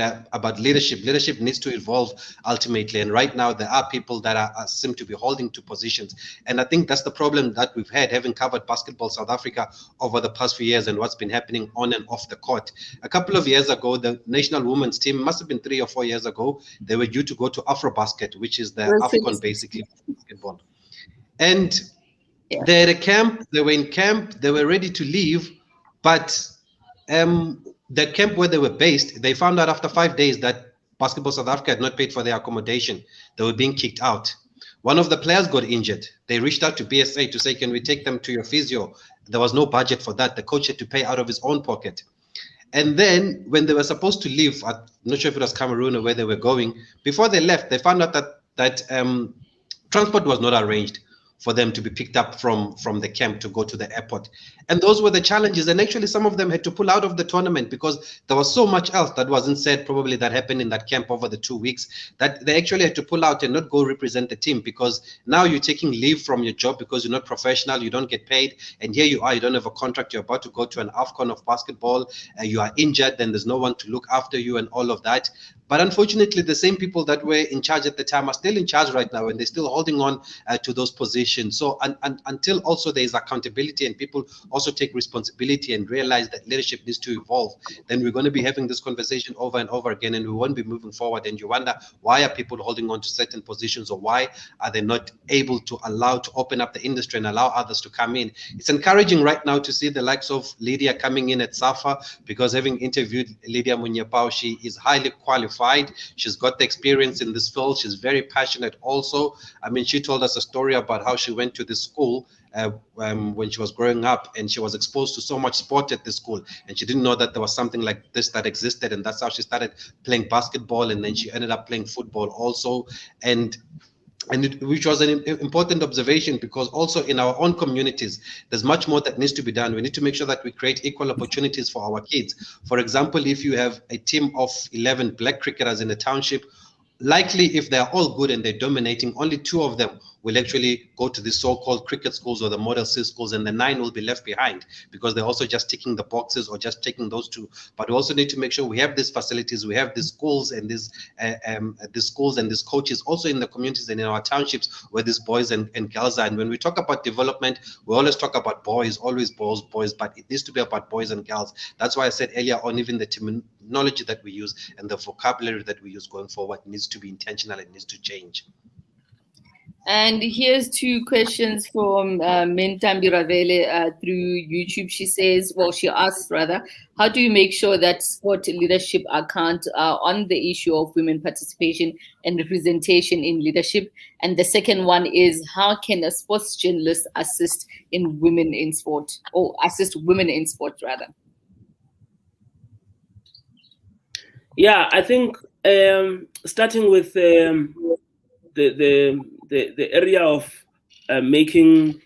leadership needs to evolve ultimately. And right now there are people that seem to be holding to positions. And I think that's the problem that we've had, having covered Basketball South Africa over the past few years and what's been happening on and off the court. A couple of years ago, the national women's team, must have been 3 or 4 years ago, they were due to go to Afrobasket, which is the AFCON basically basketball. And they had a camp, they were in camp, they were ready to leave, but the camp where they were based, they found out after 5 days that Basketball South Africa had not paid for their accommodation. They were being kicked out. One of the players got injured. They reached out to BSA to say, can we take them to your physio? There was no budget for that. The coach had to pay out of his own pocket. And then when they were supposed to leave, I'm not sure if it was Cameroon or where they were going, before they left, they found out that transport was not arranged for them to be picked up from the camp to go to the airport. And those were the challenges. And actually some of them had to pull out of the tournament because there was so much else that wasn't said probably that happened in that camp over the 2 weeks, that they actually had to pull out and not go represent the team, because now you're taking leave from your job because you're not professional, you don't get paid, and here you are, you don't have a contract, you're about to go to an AFCON of basketball, you are injured, then there's no one to look after you and all of that. But unfortunately, the same people that were in charge at the time are still in charge right now, and they're still holding on to those positions. So until also there is accountability and people also take responsibility and realize that leadership needs to evolve, then we're going to be having this conversation over and over again, and we won't be moving forward. And you wonder, why are people holding on to certain positions, or why are they not able to allow to open up the industry and allow others to come in? It's encouraging right now to see the likes of Lydia coming in at SAFA, because having interviewed Lydia Munyepao, she is highly qualified. She's got the experience in this field. She's very passionate also. I mean, she told us a story about how she went to this school when she was growing up, and she was exposed to so much sport at the school, and she didn't know that there was something like this that existed, and that's how she started playing basketball, and then she ended up playing football also, which was an important observation, because also in our own communities, there's much more that needs to be done. We need to make sure that we create equal opportunities for our kids. For example, if you have a team of 11 black cricketers in a township, likely if they're all good and they're dominating, only 2 of them will actually go to the so-called cricket schools or the Model C schools, and the 9 will be left behind because they're also just ticking the boxes or just taking those 2. But we also need to make sure we have these facilities, we have these schools and these coaches also in the communities and in our townships where these boys and girls are. And when we talk about development, we always talk about boys, always boys, but it needs to be about boys and girls. That's why I said earlier on, even the terminology that we use and the vocabulary that we use going forward needs to be intentional and needs to change. And here's 2 questions from Mentambi Ravele through YouTube. She asks, how do you make sure that sport leadership account on the issue of women participation and representation in leadership? And the second one is, how can a sports journalist assist women in sport, rather? Yeah, I think starting with the area of making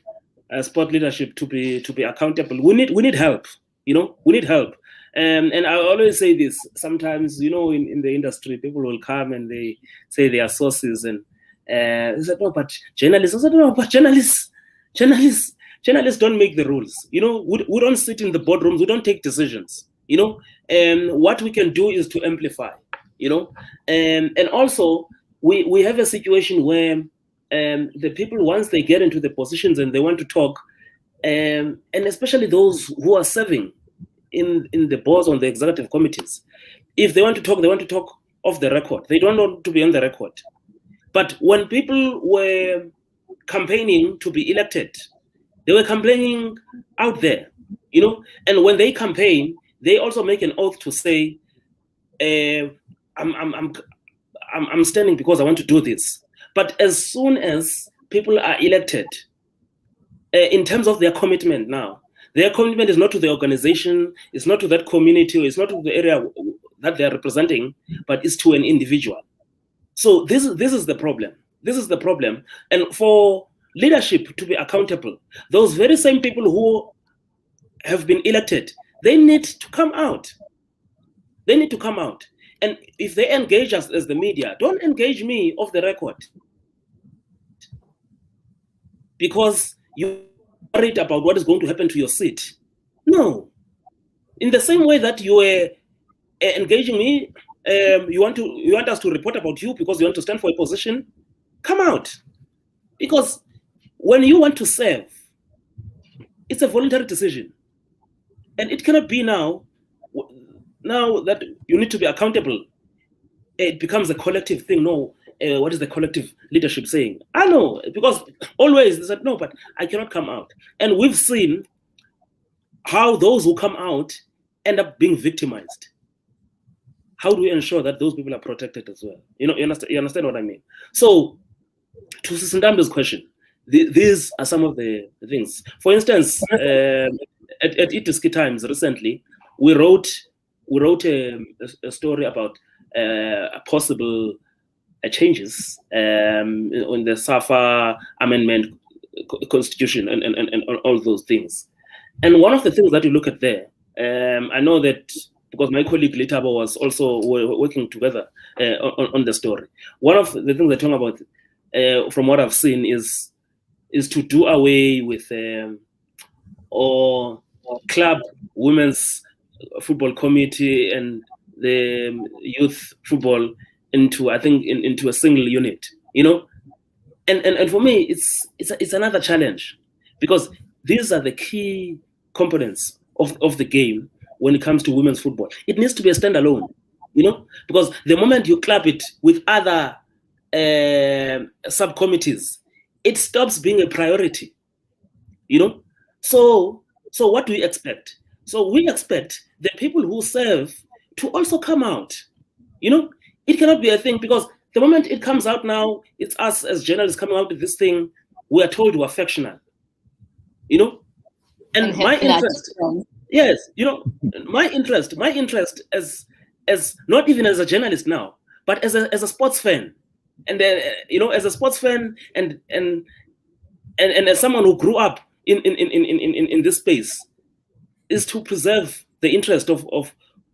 sport leadership to be accountable, we need help. We need help. And I always say this. Sometimes, in the industry, people will come and they say their sources, and He said, no, but journalists. I said, no, but journalists don't make the rules. You know, we don't sit in the boardrooms. We don't take decisions. You know, what we can do is to amplify. You know, and also we have a situation where the people, once they get into the positions and they want to talk, and especially those who are serving in the boards on the executive committees, if they want to talk, they want to talk off the record. They don't want to be on the record. But when people were campaigning to be elected, they were campaigning out there, you know. And when they campaign, they also make an oath to say, "I'm standing because I want to do this." But as soon as people are elected, in terms of their commitment now, their commitment is not to the organization, it's not to that community, or it's not to the area that they are representing, but it's to an individual. So this is the problem. This is the problem. And for leadership to be accountable, those very same people who have been elected, they need to come out. They need to come out. And if they engage us as the media, don't engage me off the record, because you're worried about what is going to happen to your seat. No. In the same way that you were engaging me, you want us to report about you because you want to stand for a position, come out. Because when you want to serve, it's a voluntary decision. And it cannot be now that you need to be accountable, it becomes a collective thing. No, what is the collective leadership saying? I know, because always they said, no, but I cannot come out. And we've seen how those who come out end up being victimized. How do we ensure that those people are protected as well? You know, you understand what I mean? So, to Sindambe's question, these are some of the things. For instance, at Itiski Times recently, we wrote a story about possible changes on the SAFA amendment constitution and all those things. And one of the things that you look at there, I know that because my colleague Litabo was also working together on the story. One of the things they're talking about, from what I've seen, is to do away with or club women's football committee and the youth football into, I think, into a single unit, you know. And for me, it's another challenge, because these are the key components of the game. When it comes to women's football, it needs to be a standalone, you know, because the moment you club it with other subcommittees, it stops being a priority, you know. So what do we expect? So we expect the people who serve to also come out, you know. It cannot be a thing, because the moment it comes out now, it's us as journalists coming out with this thing, we are told we're factional, you know. And my interest, yes, you know, my interest as not even as a journalist now, but as a sports fan, and you know, as a sports fan and as someone who grew up in this space, is to preserve the interest of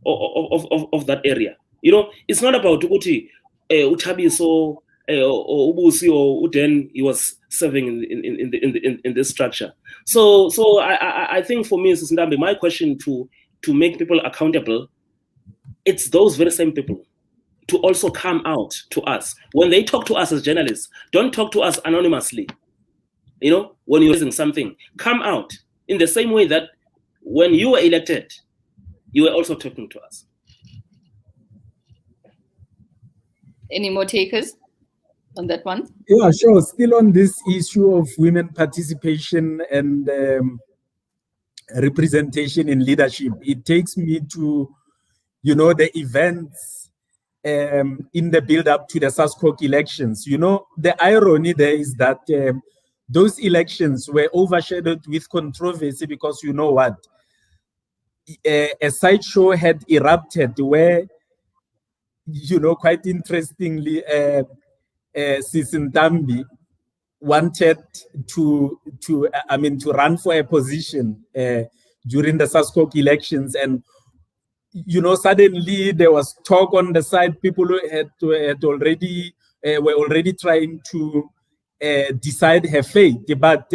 that area. You know, it's not about Uti Utabiso or Ubusi or Uden. He was serving in this structure. So I think for me, Mrs. Ndambe, my question to make people accountable, it's those very same people to also come out to us. When they talk to us as journalists, don't talk to us anonymously. You know, when you're raising something, come out in the same way that when you were elected, you were also talking to us. Any more takers on that one? Yeah, sure. Still on this issue of women participation and representation in leadership, it takes me to, you know, the events in the build-up to the SASCOC elections. You know, the irony there is that those elections were overshadowed with controversy because, you know what, a sideshow had erupted where, you know, quite interestingly, Sisindambi wanted to run for a position during the SASCOC elections, and you know, suddenly there was talk on the side. People had already were already trying to decide her fate. But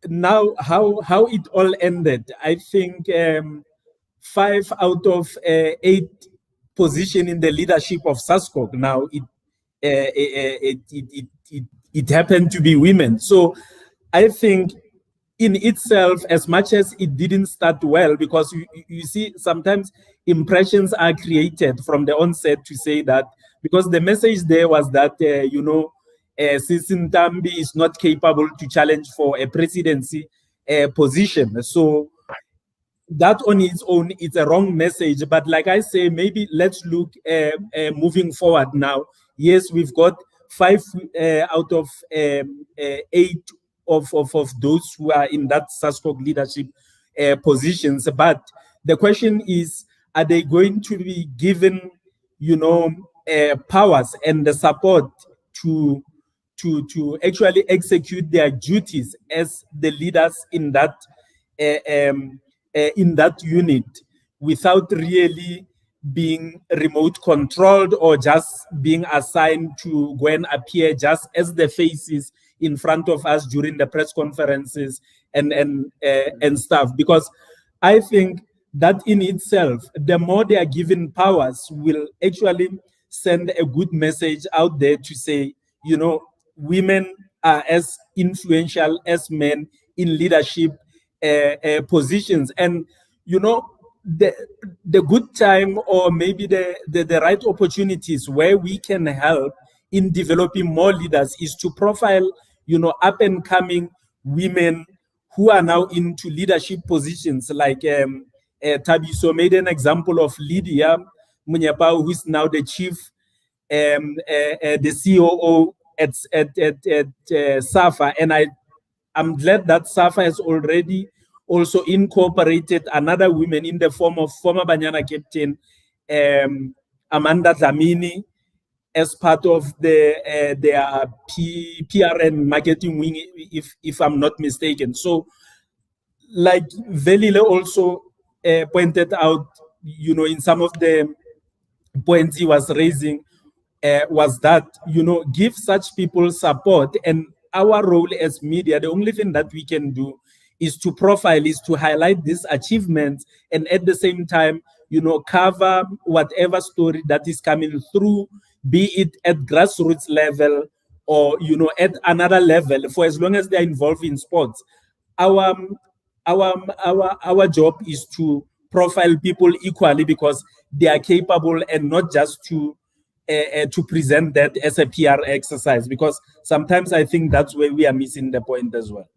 now, how it all ended, I think 5 out of 8 position in the leadership of SASCOC now, it happened to be women. So I think in itself, as much as it didn't start well, because you see, sometimes impressions are created from the onset to say that, because the message there was that, Sisi Ntambi is not capable to challenge for a presidency position. So that on its own, it's a wrong message. But like I say, maybe let's look moving forward now. Yes, we've got 5 out of 8 of those who are in that SASCOC leadership positions. But the question is, are they going to be given, powers and the support to actually execute their duties as the leaders in that unit, without really being remote controlled or just being assigned to go and appear just as the faces in front of us during the press conferences and stuff? Because I think that in itself, the more they are given powers, will actually send a good message out there to say, women are as influential as men in leadership positions. And the good time, or maybe the right opportunities where we can help in developing more leaders, is to profile up and coming women who are now into leadership positions. Like Tabiso made an example of Lydia Munyapao, who is now the chief, the COO at SAFA, and I'm glad that SAFA has already also incorporated another woman in the form of former Banyana captain Amanda Dlamini as part of their PR and marketing wing, if I'm not mistaken. So, like Velile also pointed out, in some of the points he was raising, was that, give such people support. And our role as media, the only thing that we can do is to profile, is to highlight these achievements, and at the same time, cover whatever story that is coming through, be it at grassroots level or, at another level, for as long as they're involved in sports. Our job is to profile people equally, because they are capable, and not just to present that as a PR exercise, because sometimes I think that's where we are missing the point as well.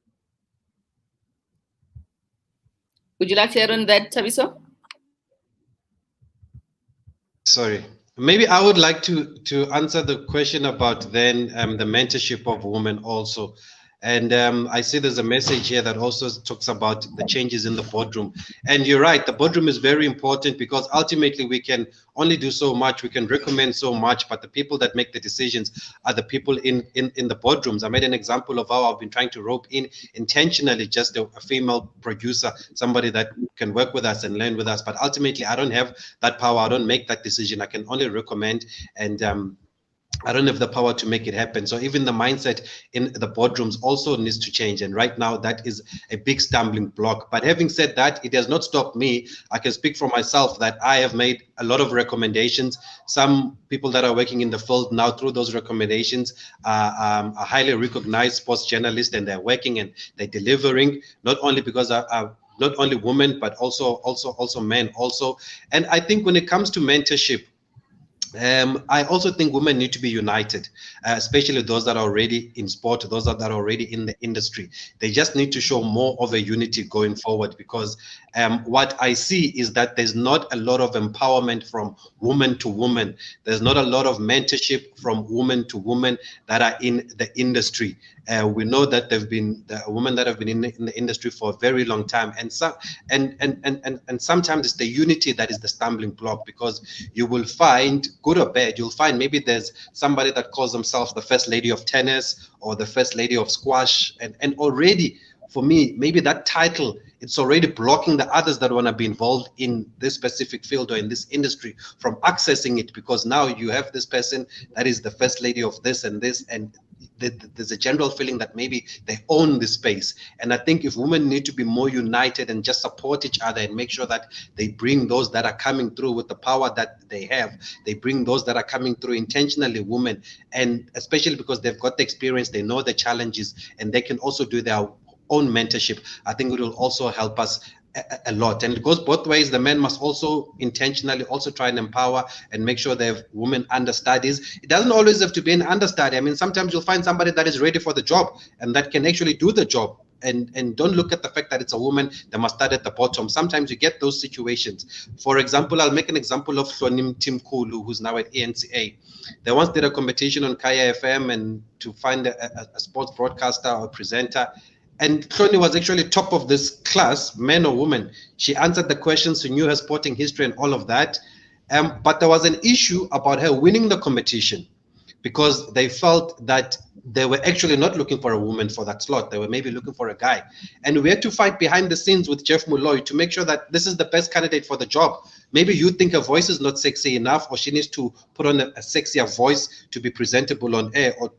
Would you like to add on that, Tabiso? Sorry. Maybe I would like to answer the question about then the mentorship of women also. And I see there's a message here that also talks about the changes in the boardroom. And you're right, the boardroom is very important, because ultimately we can only do so much, we can recommend so much, but the people that make the decisions are the people in the boardrooms. I made an example of how I've been trying to rope in intentionally just a female producer, somebody that can work with us and learn with us. But ultimately, I don't have that power. I don't make that decision. I can only recommend, and I don't have the power to make it happen. So even the mindset in the boardrooms also needs to change. And right now, that is a big stumbling block. But having said that, it has not stopped me. I can speak for myself that I have made a lot of recommendations. Some people that are working in the field now, through those recommendations, are highly recognized sports journalists, and they're working and they're delivering, not only because not only women, but also men also. And I think when it comes to mentorship, I also think women need to be united, especially those that are already in sport, those that are already in the industry. They just need to show more of a unity going forward, because what I see is that there's not a lot of empowerment from woman to woman. There's not a lot of mentorship from woman to woman that are in the industry. We know that there've been women that have been in the industry for a very long time, and sometimes it's the unity that is the stumbling block, because you will find, good or bad, you'll find maybe there's somebody that calls themselves the first lady of tennis or the first lady of squash, and already for me, maybe that title, it's already blocking the others that want to be involved in this specific field or in this industry from accessing it, because now you have this person that is the first lady of this and this, and there's a general feeling that maybe they own the space. And I think if women need to be more united and just support each other and make sure that they bring those that are coming through with the power that they have, they bring those that are coming through intentionally, women, and especially because they've got the experience, they know the challenges, and they can also do their own mentorship, I think it will also help us a lot. And it goes both ways. The men must also intentionally also try and empower and make sure they have women understudies. It doesn't always have to be an understudy. I mean, sometimes you'll find somebody that is ready for the job and that can actually do the job. And don't look at the fact that it's a woman that must start at the bottom. Sometimes you get those situations. For example, I'll make an example of Hlonim Timkulu, who's now at ENCA. They once did a competition on Kaya FM and to find a sports broadcaster or presenter. And Hloni was actually top of this class, men or women. She answered the questions, she knew her sporting history and all of that. But there was an issue about her winning the competition because they felt that they were actually not looking for a woman for that slot. They were maybe looking for a guy. And we had to fight behind the scenes with Jeff Muloy to make sure that this is the best candidate for the job. Maybe you think her voice is not sexy enough, or she needs to put on a sexier voice to be presentable on air, or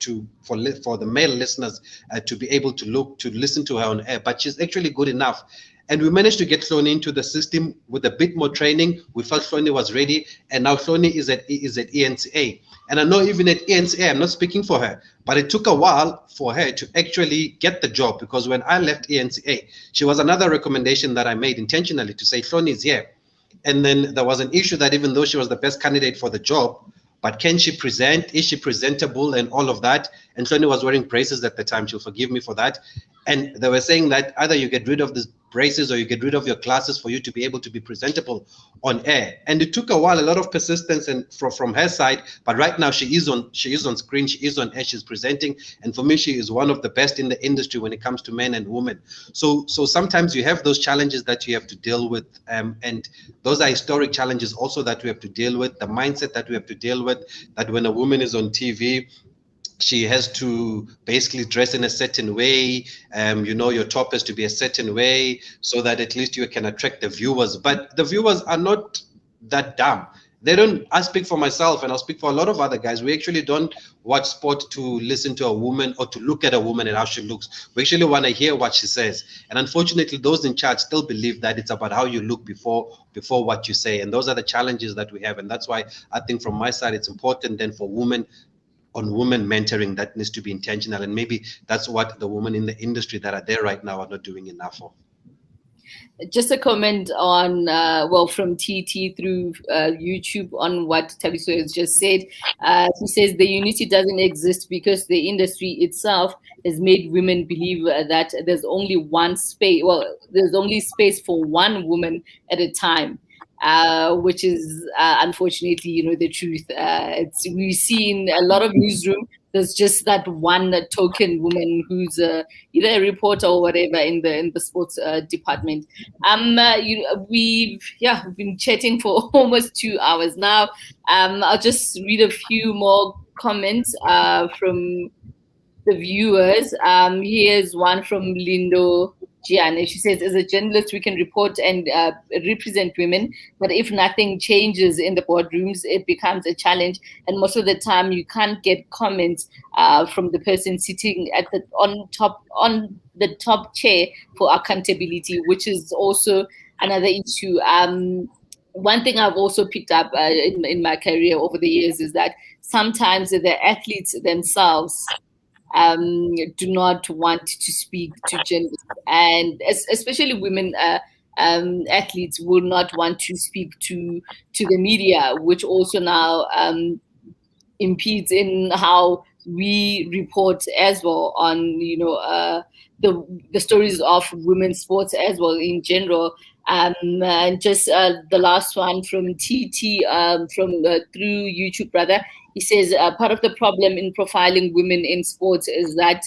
for the male listeners to be able to listen to her on air. But she's actually good enough. And we managed to get Hloni into the system with a bit more training. We felt Hloni was ready, and now Hloni is at ENCA. And I know even at ENCA, I'm not speaking for her, but it took a while for her to actually get the job, because when I left ENCA, she was another recommendation that I made intentionally to say Hloni is here. And then there was an issue that even though she was the best candidate for the job, but can she present? Is she presentable and all of that? And Hloni was wearing braces at the time. She'll forgive me for that. And they were saying that either you get rid of these braces or you get rid of your glasses for you to be able to be presentable on air. And it took a while, a lot of persistence and from her side. But right now she is on screen, she is on air, she's presenting. And for me, she is one of the best in the industry when it comes to men and women. So sometimes you have those challenges that you have to deal with. And those are historic challenges also that we have to deal with. The mindset that we have to deal with, that when a woman is on TV, she has to basically dress in a certain way. Your top has to be a certain way so that at least you can attract the viewers. But the viewers are not that dumb. They don't. I speak for myself, and I'll speak for a lot of other guys. We actually don't watch sport to listen to a woman or to look at a woman and how she looks. We actually want to hear what she says. And unfortunately, those in charge still believe that it's about how you look before what you say. And those are the challenges that we have. And that's why I think from my side, it's important then for women, on women mentoring, that needs to be intentional. And maybe that's what the women in the industry that are there right now are not doing enough for. Just a comment on, from TT through YouTube on what Thabiso has just said. He says the unity doesn't exist because the industry itself has made women believe that there's only one space. Well, there's only space for one woman at a time. Which is unfortunately, the truth. We see in a lot of newsroom, there's just that one token woman who's either a reporter or whatever in the sports department. We've been chatting for almost 2 hours now. I'll just read a few more comments from the viewers. Here's one from Lindo Gianni. She says, as a journalist, we can report and represent women, but if nothing changes in the boardrooms, it becomes a challenge. And most of the time, you can't get comments from the person sitting at on the top chair for accountability, which is also another issue. One thing I've also picked up in my career over the years is that sometimes the athletes themselves do not want to speak to journalists, and especially women athletes will not want to speak to the media, which also now impedes in how we report as well on the stories of women's sports as well in general. And just the last one from TT through YouTube, brother. He says part of the problem in profiling women in sports is that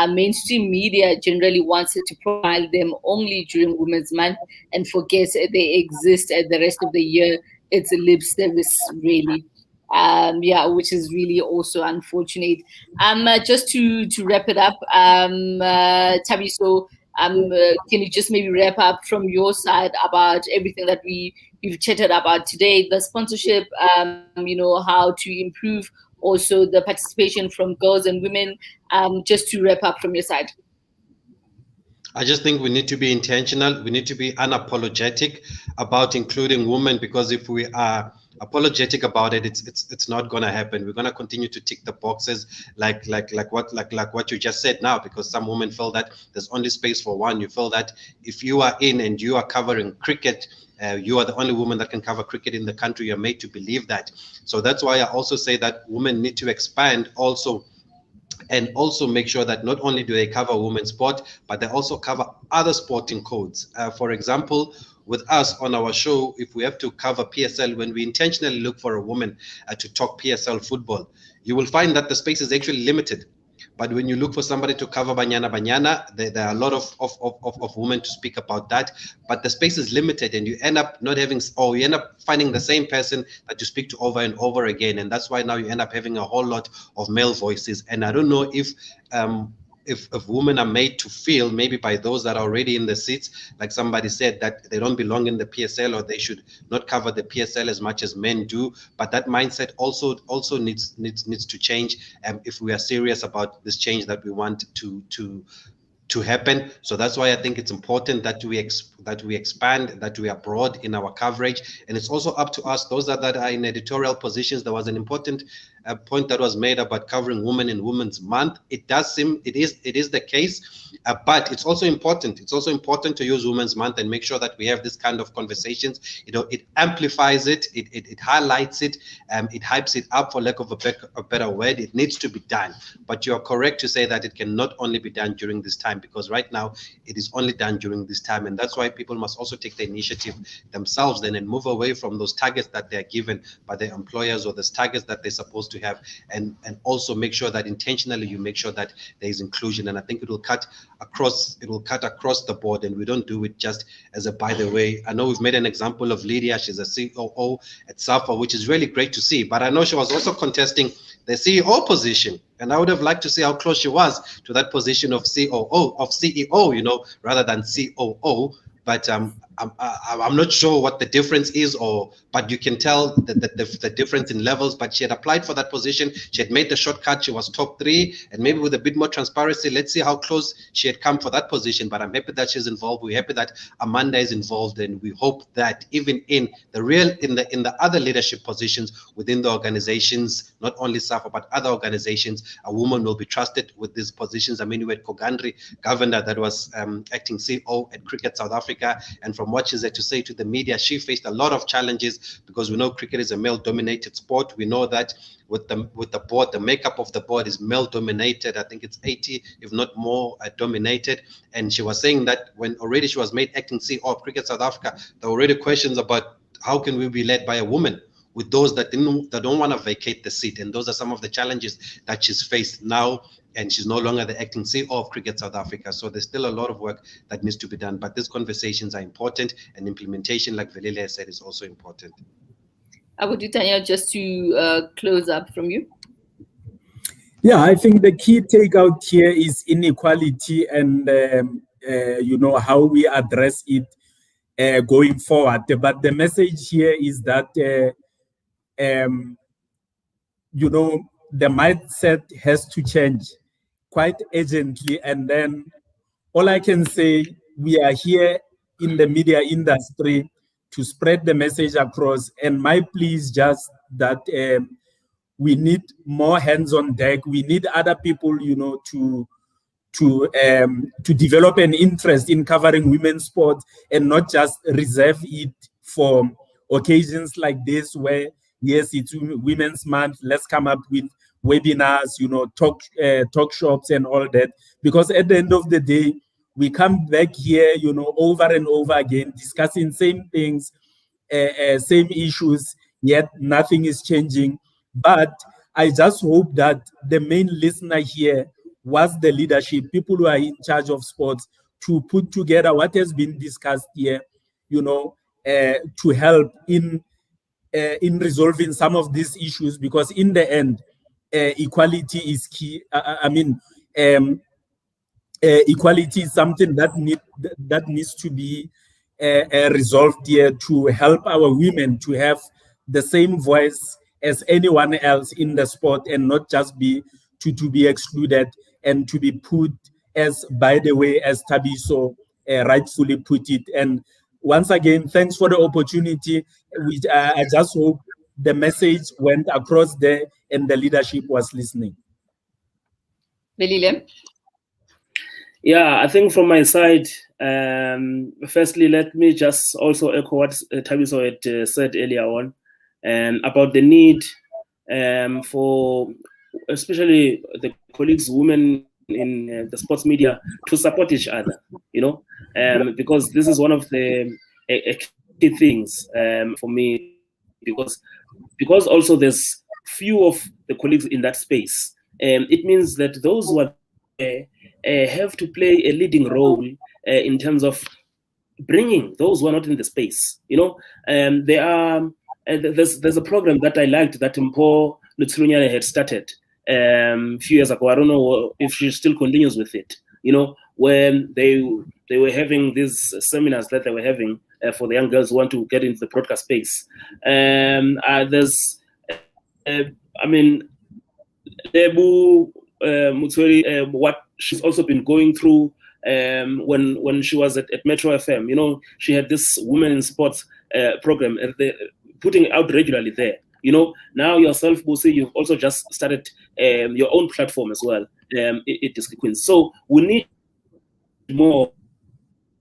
mainstream media generally wants to profile them only during Women's Month and forgets they exist at the rest of the year. It's a lip service, really. Which is really also unfortunate. Just to wrap it up, Thabiso, Can you just maybe wrap up from your side about everything that we've chatted about today, the sponsorship, how to improve also the participation from girls and women, just to wrap up from your side? I just think we need to be intentional. We need to be unapologetic about including women, because if we are apologetic about it, it's not going to happen. We're going to continue to tick the boxes like what you just said now, because some women feel that there's only space for one. You feel that if you are in and you are covering cricket, you are the only woman that can cover cricket in the country. You're made to believe that. So that's why I also say that women need to expand also, and also make sure that not only do they cover women's sport, but they also cover other sporting codes. For example, with us on our show, if we have to cover PSL, when we intentionally look for a woman to talk PSL football, you will find that the space is actually limited. But when you look for somebody to cover Banyana, there are a lot of women to speak about that. But the space is limited, and you end up not having, or you end up finding the same person that you speak to over and over again. And that's why now you end up having a whole lot of male voices. And I don't know if women are made to feel, maybe by those that are already in the seats, like somebody said, that they don't belong in the PSL, or they should not cover the PSL as much as men do. But that mindset also needs to change if we are serious about this change that we want to happen. So that's why I think it's important that we expand, that we are broad in our coverage. And it's also up to us, those that are in editorial positions. There was an important point that was made about covering Women in Women's Month. It does seem it is the case, but it's also important to use Women's Month and make sure that we have this kind of conversations. It amplifies it, it highlights it, it hypes it up, for lack of a better word. It needs to be done. But you are correct to say that it can not only be done during this time, because right now it is only done during this time. And that's why people must also take the initiative themselves then, and move away from those targets that they're given by their employers, or those targets that they're supposed to have, and also make sure that intentionally you make sure that there is inclusion. And I think it will cut across the board, and we don't do it just as a by the way. I know we've made an example of Lydia. She's a COO at SAFA, which is really great to see, but I know she was also contesting the CEO position, and I would have liked to see how close she was to that position of CEO, rather than COO. But I'm not sure what the difference is, but you can tell the difference in levels. But she had applied for that position. She had made the shortcut. She was top 3, and maybe with a bit more transparency, let's see how close she had come for that position. But I'm happy that she's involved. We're happy that Amanda is involved, and we hope that even in the other leadership positions within the organizations, not only SAFA but other organizations, a woman will be trusted with these positions. I mean, we had Kogandri, governor, that was acting CEO at Cricket South Africa, and from what she's had to say to the media, she faced a lot of challenges, because we know cricket is a male-dominated sport. We know that with the board, the makeup of the board is male-dominated. I think it's 80, if not more, dominated. And she was saying that when already she was made acting CEO of Cricket South Africa, there were already questions about how can we be led by a woman, with those that don't want to vacate the seat. And those are some of the challenges that she's faced now. And she's no longer the acting CEO of Cricket South Africa. So there's still a lot of work that needs to be done. But these conversations are important, and implementation, like Velile has said, is also important. I would do, Tanya, just to close up from you. Yeah, I think the key takeout here is inequality, and how we address it going forward. But the message here is that the mindset has to change quite urgently. And then all I can say, we are here in the media industry to spread the message across. And my plea is just that we need more hands on deck. We need other people, to develop an interest in covering women's sports, and not just reserve it for occasions like this, where yes, it's Women's Month, let's come up with webinars, talk shops and all that. Because at the end of the day, we come back here, over and over again, discussing same things, same issues, yet nothing is changing. But I just hope that the main listener here was the leadership, people who are in charge of sports, to put together what has been discussed here, to help in resolving some of these issues, because in the end, equality is key. equality is something that needs to be resolved here, to help our women to have the same voice as anyone else in the sport, and not just be to be excluded and to be put as, by the way, as Tabiso rightfully put it. And once again, thanks for the opportunity. Which I just hope the message went across there and the leadership was listening. Velile? Yeah, I think from my side, firstly, let me just also echo what Tabiso had said earlier on about the need for especially the colleagues, women in the sports media, to support each other, because this is one of the key things for me, because also there's few of the colleagues in that space. It means that those who are there have to play a leading role in terms of bringing those who are not in the space. There are there's a program that I liked that Mpo Lutsulunyane had started a few years ago. I don't know if she still continues with it. When they were having these seminars that they were having for the young girls who want to get into the broadcast space. There's, I mean, Debu Mutsweli, what she's also been going through when she was at Metro FM. She had this Women in Sports program, and they're putting it out regularly there. Now yourself, Busi, you've also just started your own platform as well. It is Queens. So we need more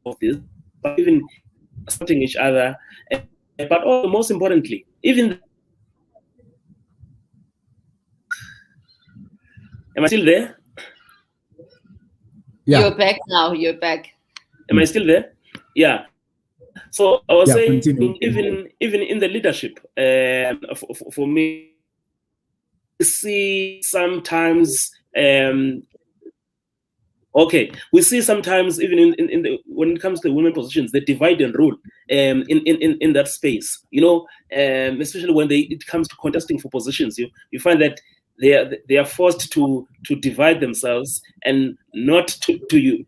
of this, but even supporting each other, but also most importantly, even. Am I still there? Yeah. You're back now. You're back. Am I still there? Yeah. So I was saying, continue. even in the leadership, for me, see sometimes. We see sometimes even in the, when it comes to women positions, the divide and rule in that space. Especially when it comes to contesting for positions, you find that they are forced to divide themselves and not to be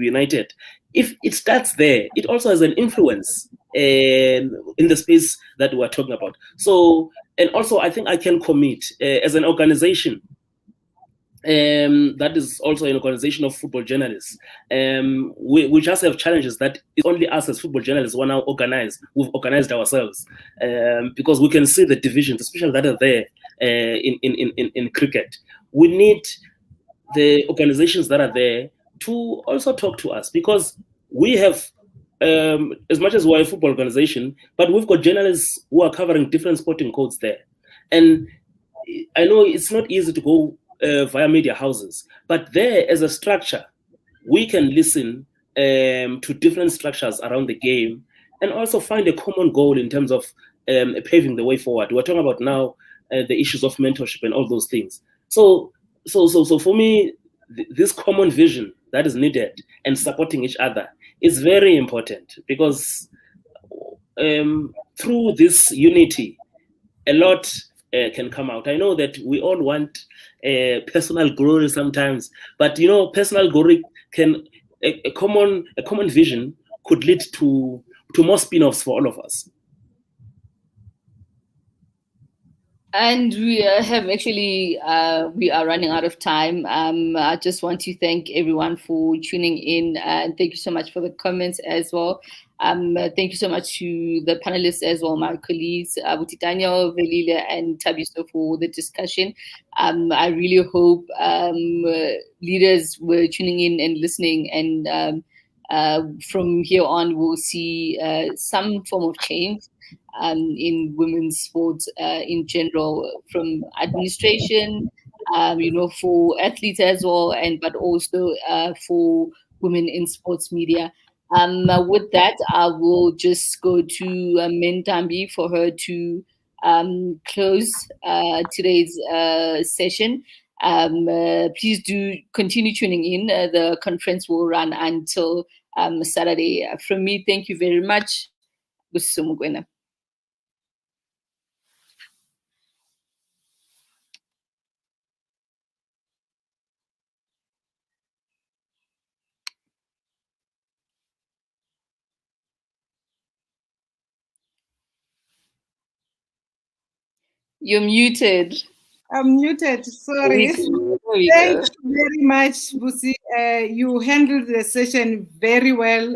united. If it starts there, it also has an influence in the space that we're talking about. So, and also I think I can commit as an organization. That is also an organization of football journalists. We just have challenges that it's only us as football journalists who are now organized. We've organized ourselves because we can see the divisions, especially that are there in cricket. We need the organizations that are there to also talk to us, because we have, as much as we're a football organization, but we've got journalists who are covering different sporting codes there. And I know it's not easy to go via media houses, but there as a structure, we can listen to different structures around the game and also find a common goal in terms of paving the way forward. We're talking about now the issues of mentorship and all those things. So for me, this common vision that is needed and supporting each other is very important, because through this unity, a lot can come out. I know that we all want personal glory sometimes, but personal glory can a common vision could lead to more spin-offs for all of us. And we have actually, we are running out of time. I just want to thank everyone for tuning in, and thank you so much for the comments as well. Thank you so much to the panelists as well, my colleagues, Buti Daniel, Velile, and Tabiso for the discussion. I really hope leaders were tuning in and listening, and from here on, we'll see some form of change in women's sports in general, from administration, for athletes as well, but also for women in sports media. With that, I will just go to Mentambi for her to close today's session. Please do continue tuning in. The conference will run until Saturday. From me, thank you very much. Busumugwena. You're muted. I'm muted, sorry. There we Thank go. you very much, Busi. You handled the session very well.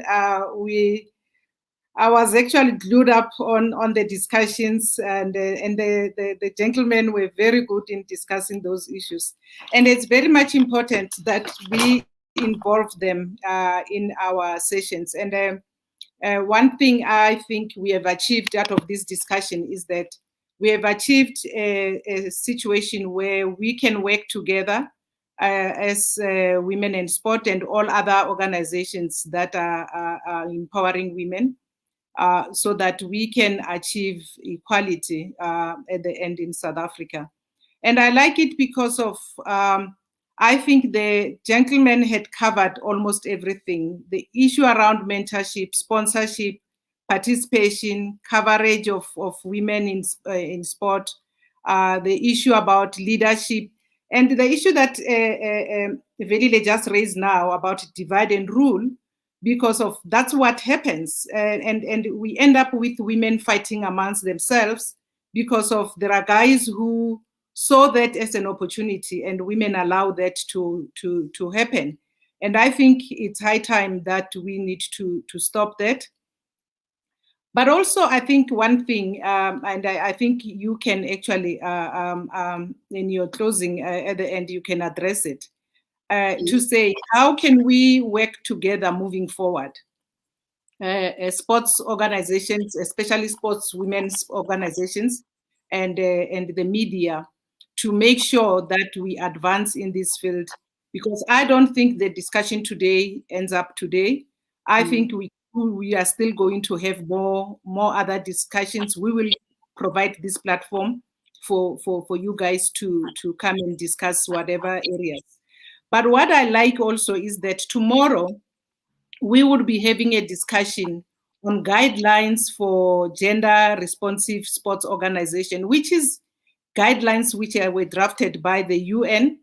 I was actually glued up on the discussions, and the gentlemen were very good in discussing those issues. And it's very much important that we involve them in our sessions. And one thing I think we have achieved out of this discussion is that we have achieved a situation where we can work together as women in sport and all other organizations that are empowering women, so that we can achieve equality at the end in South Africa. And I like it because of, I think the gentleman had covered almost everything. The issue around mentorship, sponsorship, participation, coverage of women in sport, the issue about leadership, and the issue that Velile just raised now about divide and rule, because of that's what happens. And we end up with women fighting amongst themselves because of there are guys who saw that as an opportunity and women allow that to happen. And I think it's high time that we need to stop that. But also, I think one thing, and I think you can actually, in your closing at the end, you can address it, to say, how can we work together moving forward? Sports organizations, especially sports women's organizations, and the media, to make sure that we advance in this field, because I don't think the discussion today ends up today. I think we are still going to have more other discussions. We will provide this platform for you guys to come and discuss whatever areas. But what I like also is that tomorrow we would be having a discussion on guidelines for gender responsive sports organization, which is guidelines which were drafted by the UN,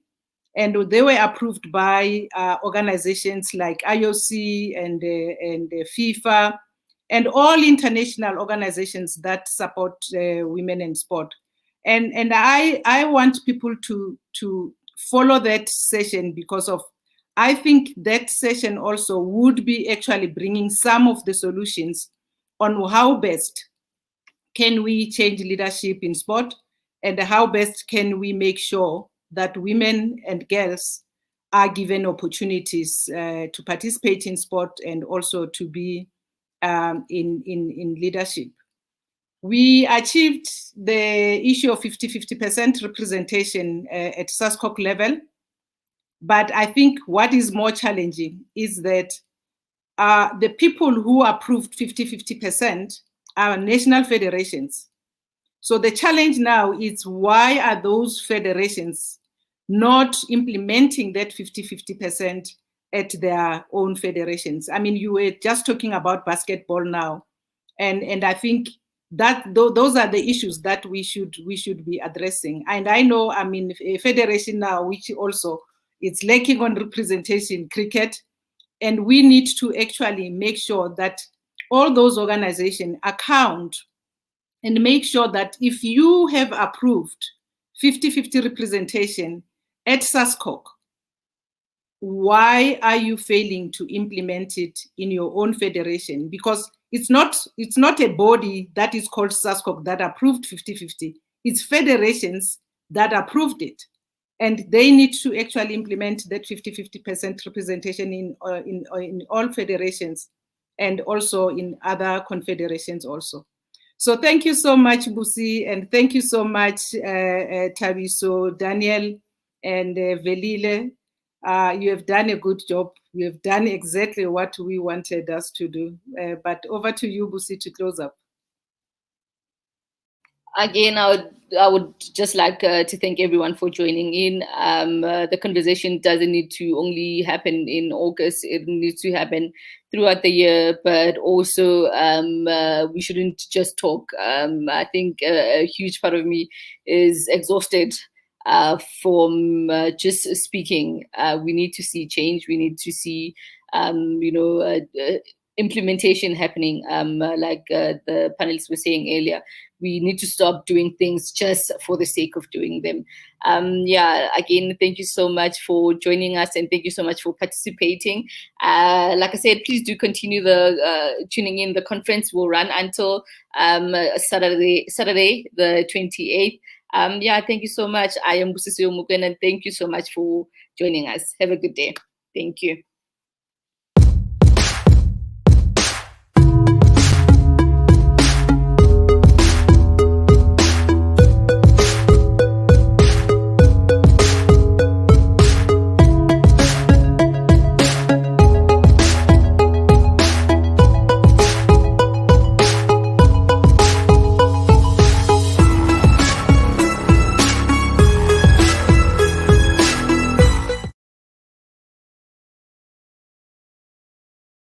and they were approved by organizations like IOC and FIFA and all international organizations that support women in sport. And I want people to follow that session, because of I think that session also would be actually bringing some of the solutions on how best can we change leadership in sport, and how best can we make sure that women and girls are given opportunities to participate in sport and also to be in leadership. We achieved the issue of 50% representation at SASCOC level. But I think what is more challenging is that the people who approved 50% are national federations. So the challenge now is, why are those federations not implementing that 50% at their own federations? I mean, you were just talking about basketball now, and I think that those are the issues that we should be addressing. And I know, I mean, a federation now which also it's lacking on representation, cricket, and we need to actually make sure that all those organizations account and make sure that if you have approved 50% representation at SASCOC, why are you failing to implement it in your own federation? Because it's not a body that is called SASCOC that approved 50%. It's federations that approved it. And they need to actually implement that 50% representation in all federations, and also in other confederations also. So thank you so much, Busi, and thank you so much, Tabiso, Daniel, and Velile. You have done a good job. You have done exactly what we wanted us to do. But over to you, Busi, to close up. Again, I would just like to thank everyone for joining in. The conversation doesn't need to only happen in August. It needs to happen throughout the year, but also we shouldn't just talk. I think a huge part of me is exhausted from just speaking. We need to see change. We need to see, implementation happening. Like the panelists were saying earlier, we need to stop doing things just for the sake of doing them. Again, thank you so much for joining us, and thank you so much for participating. Like I said, please do continue tuning in. The conference will run until Saturday, the 28th. Thank you so much. I am Busisiwe Mugwena, and thank you so much for joining us. Have a good day. Thank you.